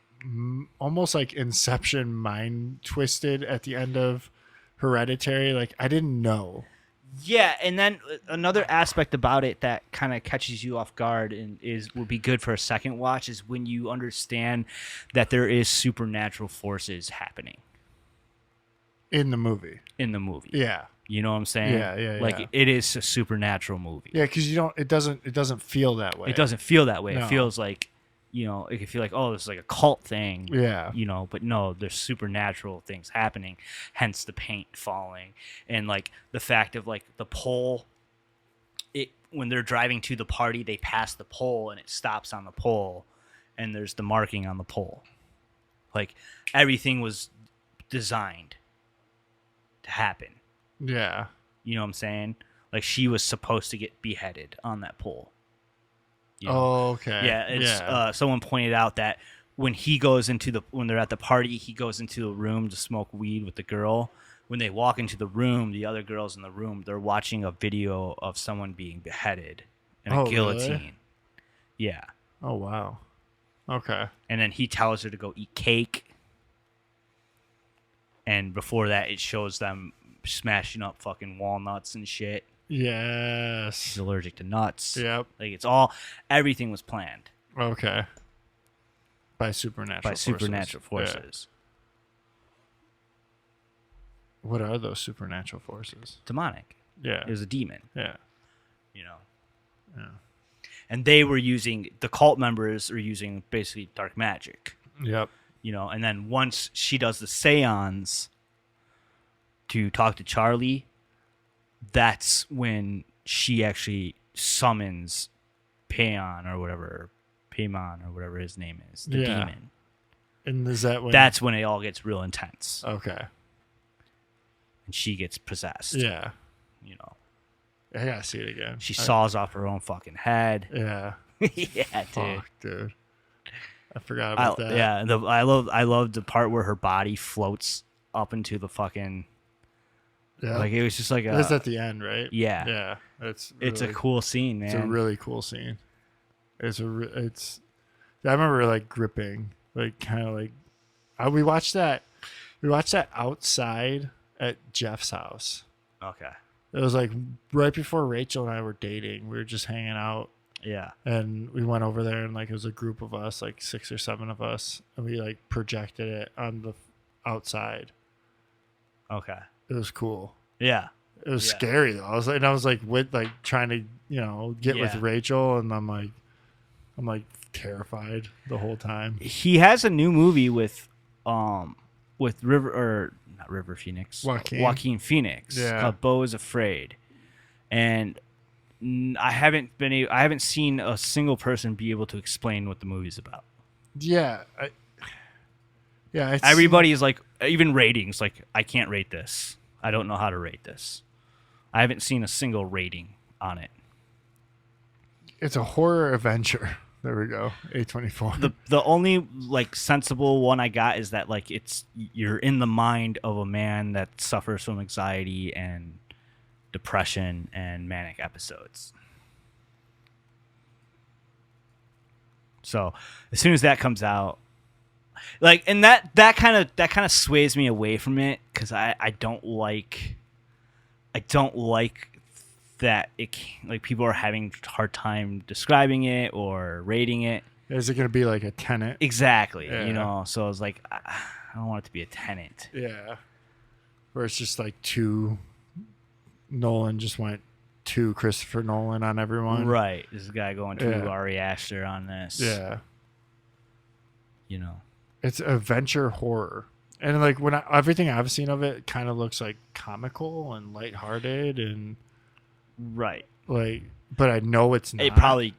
almost like Inception mind twisted at the end of Hereditary. Like I didn't know. Yeah, and then another aspect about it that kind of catches you off guard and would be good for a second watch is when you understand that there is supernatural forces happening In the movie. Yeah. You know what I'm saying? Yeah. Like it is a supernatural movie. Yeah, because it doesn't feel that way. It doesn't feel that way. No. It feels like, you know, it can feel like, oh, this is like a cult thing. Yeah. You know, but no, there's supernatural things happening, hence the paint falling. And like the fact of like the pole, when they're driving to the party, they pass the pole and it stops on the pole and there's the marking on the pole. Like everything was designed to happen. Yeah. You know what I'm saying? Like she was supposed to get beheaded on that pole. You know? Oh, okay. Yeah, it's someone pointed out that when they're at the party, he goes into a room to smoke weed with the girl. When they walk into the room, the other girls in the room, they're watching a video of someone being beheaded in a guillotine. Really? Yeah. Oh wow. Okay. And then he tells her to go eat cake. And before that, it shows them smashing up fucking walnuts and shit. Yes. She's allergic to nuts. Yep. Like everything was planned Okay. By supernatural forces. Yeah. What are those supernatural forces? Demonic. Yeah. It was a demon. Yeah. You know. Yeah. And the cult members are using basically dark magic. Yep. You know, and then once she does the seance to talk to Charlie, that's when she actually summons Paimon or whatever his name is, the demon. And is that when? That's when it all gets real intense. Okay. And she gets possessed. Yeah. You know. I gotta see it again. She saws off her own fucking head. Yeah. Yeah, dude. Fuck, dude. I forgot about that. Yeah, I love the part where her body floats up into the fucking. Yeah. Like it was just like That's at the end, right? Yeah. Yeah. It's a cool scene, man. It's a really cool scene. I remember like gripping, like kind of like. We watched that. We watched that outside at Jeff's house. Okay. It was like right before Rachel and I were dating. We were just hanging out. Yeah. And we went over there and like it was a group of us, like 6 or 7 of us, and we like projected it on the outside. Okay. It was cool. Yeah. It was scary though. I was like with like trying to, get with Rachel, and I'm like terrified the whole time. He has a new movie with River Phoenix. Joaquin Phoenix. Yeah. Called Beau is Afraid. And I haven't seen a single person be able to explain what the movie's about. Yeah. Everybody is like, even ratings, like, I can't rate this. I don't know how to rate this. I haven't seen a single rating on it. It's a horror adventure. There we go. A24. The only like sensible one I got is that like you're in the mind of a man that suffers from anxiety and depression and manic episodes. So as soon as that comes out, like, and that kind of sways me away from it because I don't like that like people are having a hard time describing it or rating it. Is it going to be like a Tenet? Exactly. Yeah. You know, so I was like, I don't want it to be a Tenet. Yeah. Where it's just like too Nolan just went too Christopher Nolan on everyone. Right. This guy going to Yeah. Ari Aster on this. Yeah. You know. It's adventure horror. And like everything I've seen of it kind of looks like comical and lighthearted and Right. like, but I know it's not. It probably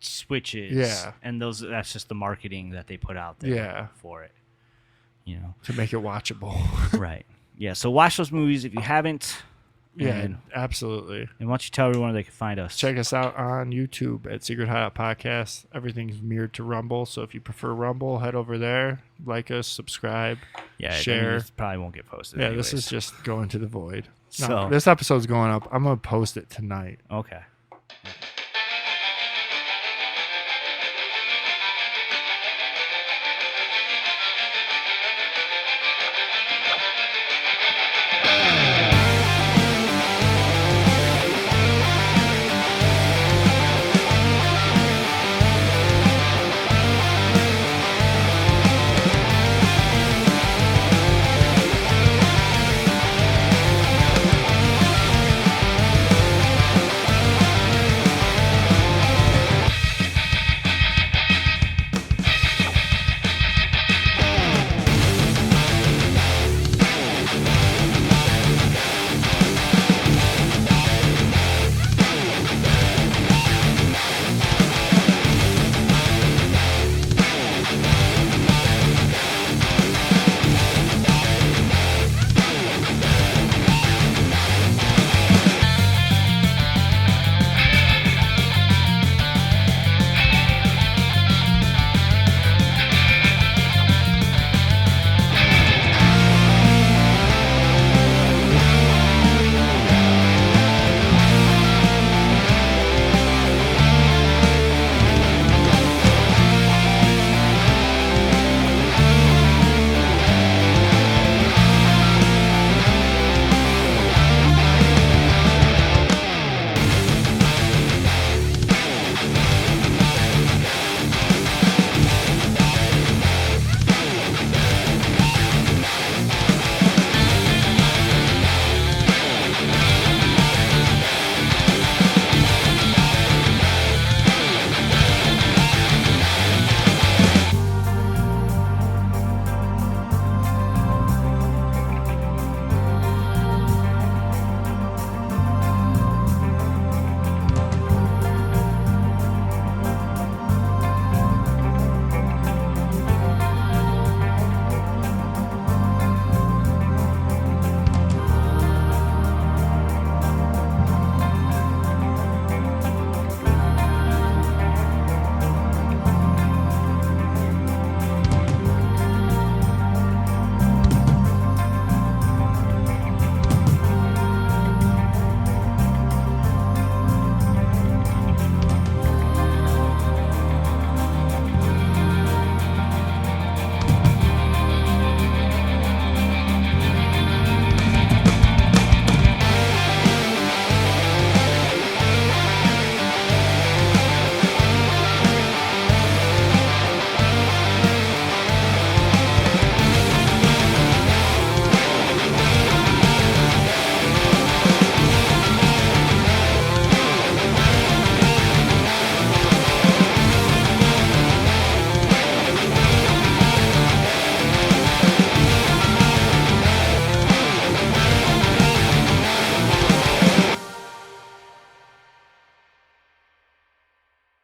switches. Yeah. And that's just the marketing that they put out there Yeah. for it. You know. to make it watchable. Right. Yeah. So watch those movies if you haven't. Yeah, And, absolutely. and why don't you tell everyone where they can find us? Check us out on YouTube at Secret Hideout Podcast. Everything's mirrored to Rumble, so if you prefer Rumble, head over there, like us, subscribe, share. This probably won't get posted. Yeah, anyways. this is just going to the void. No, So- this episode's going up. I'm gonna post it tonight. Okay.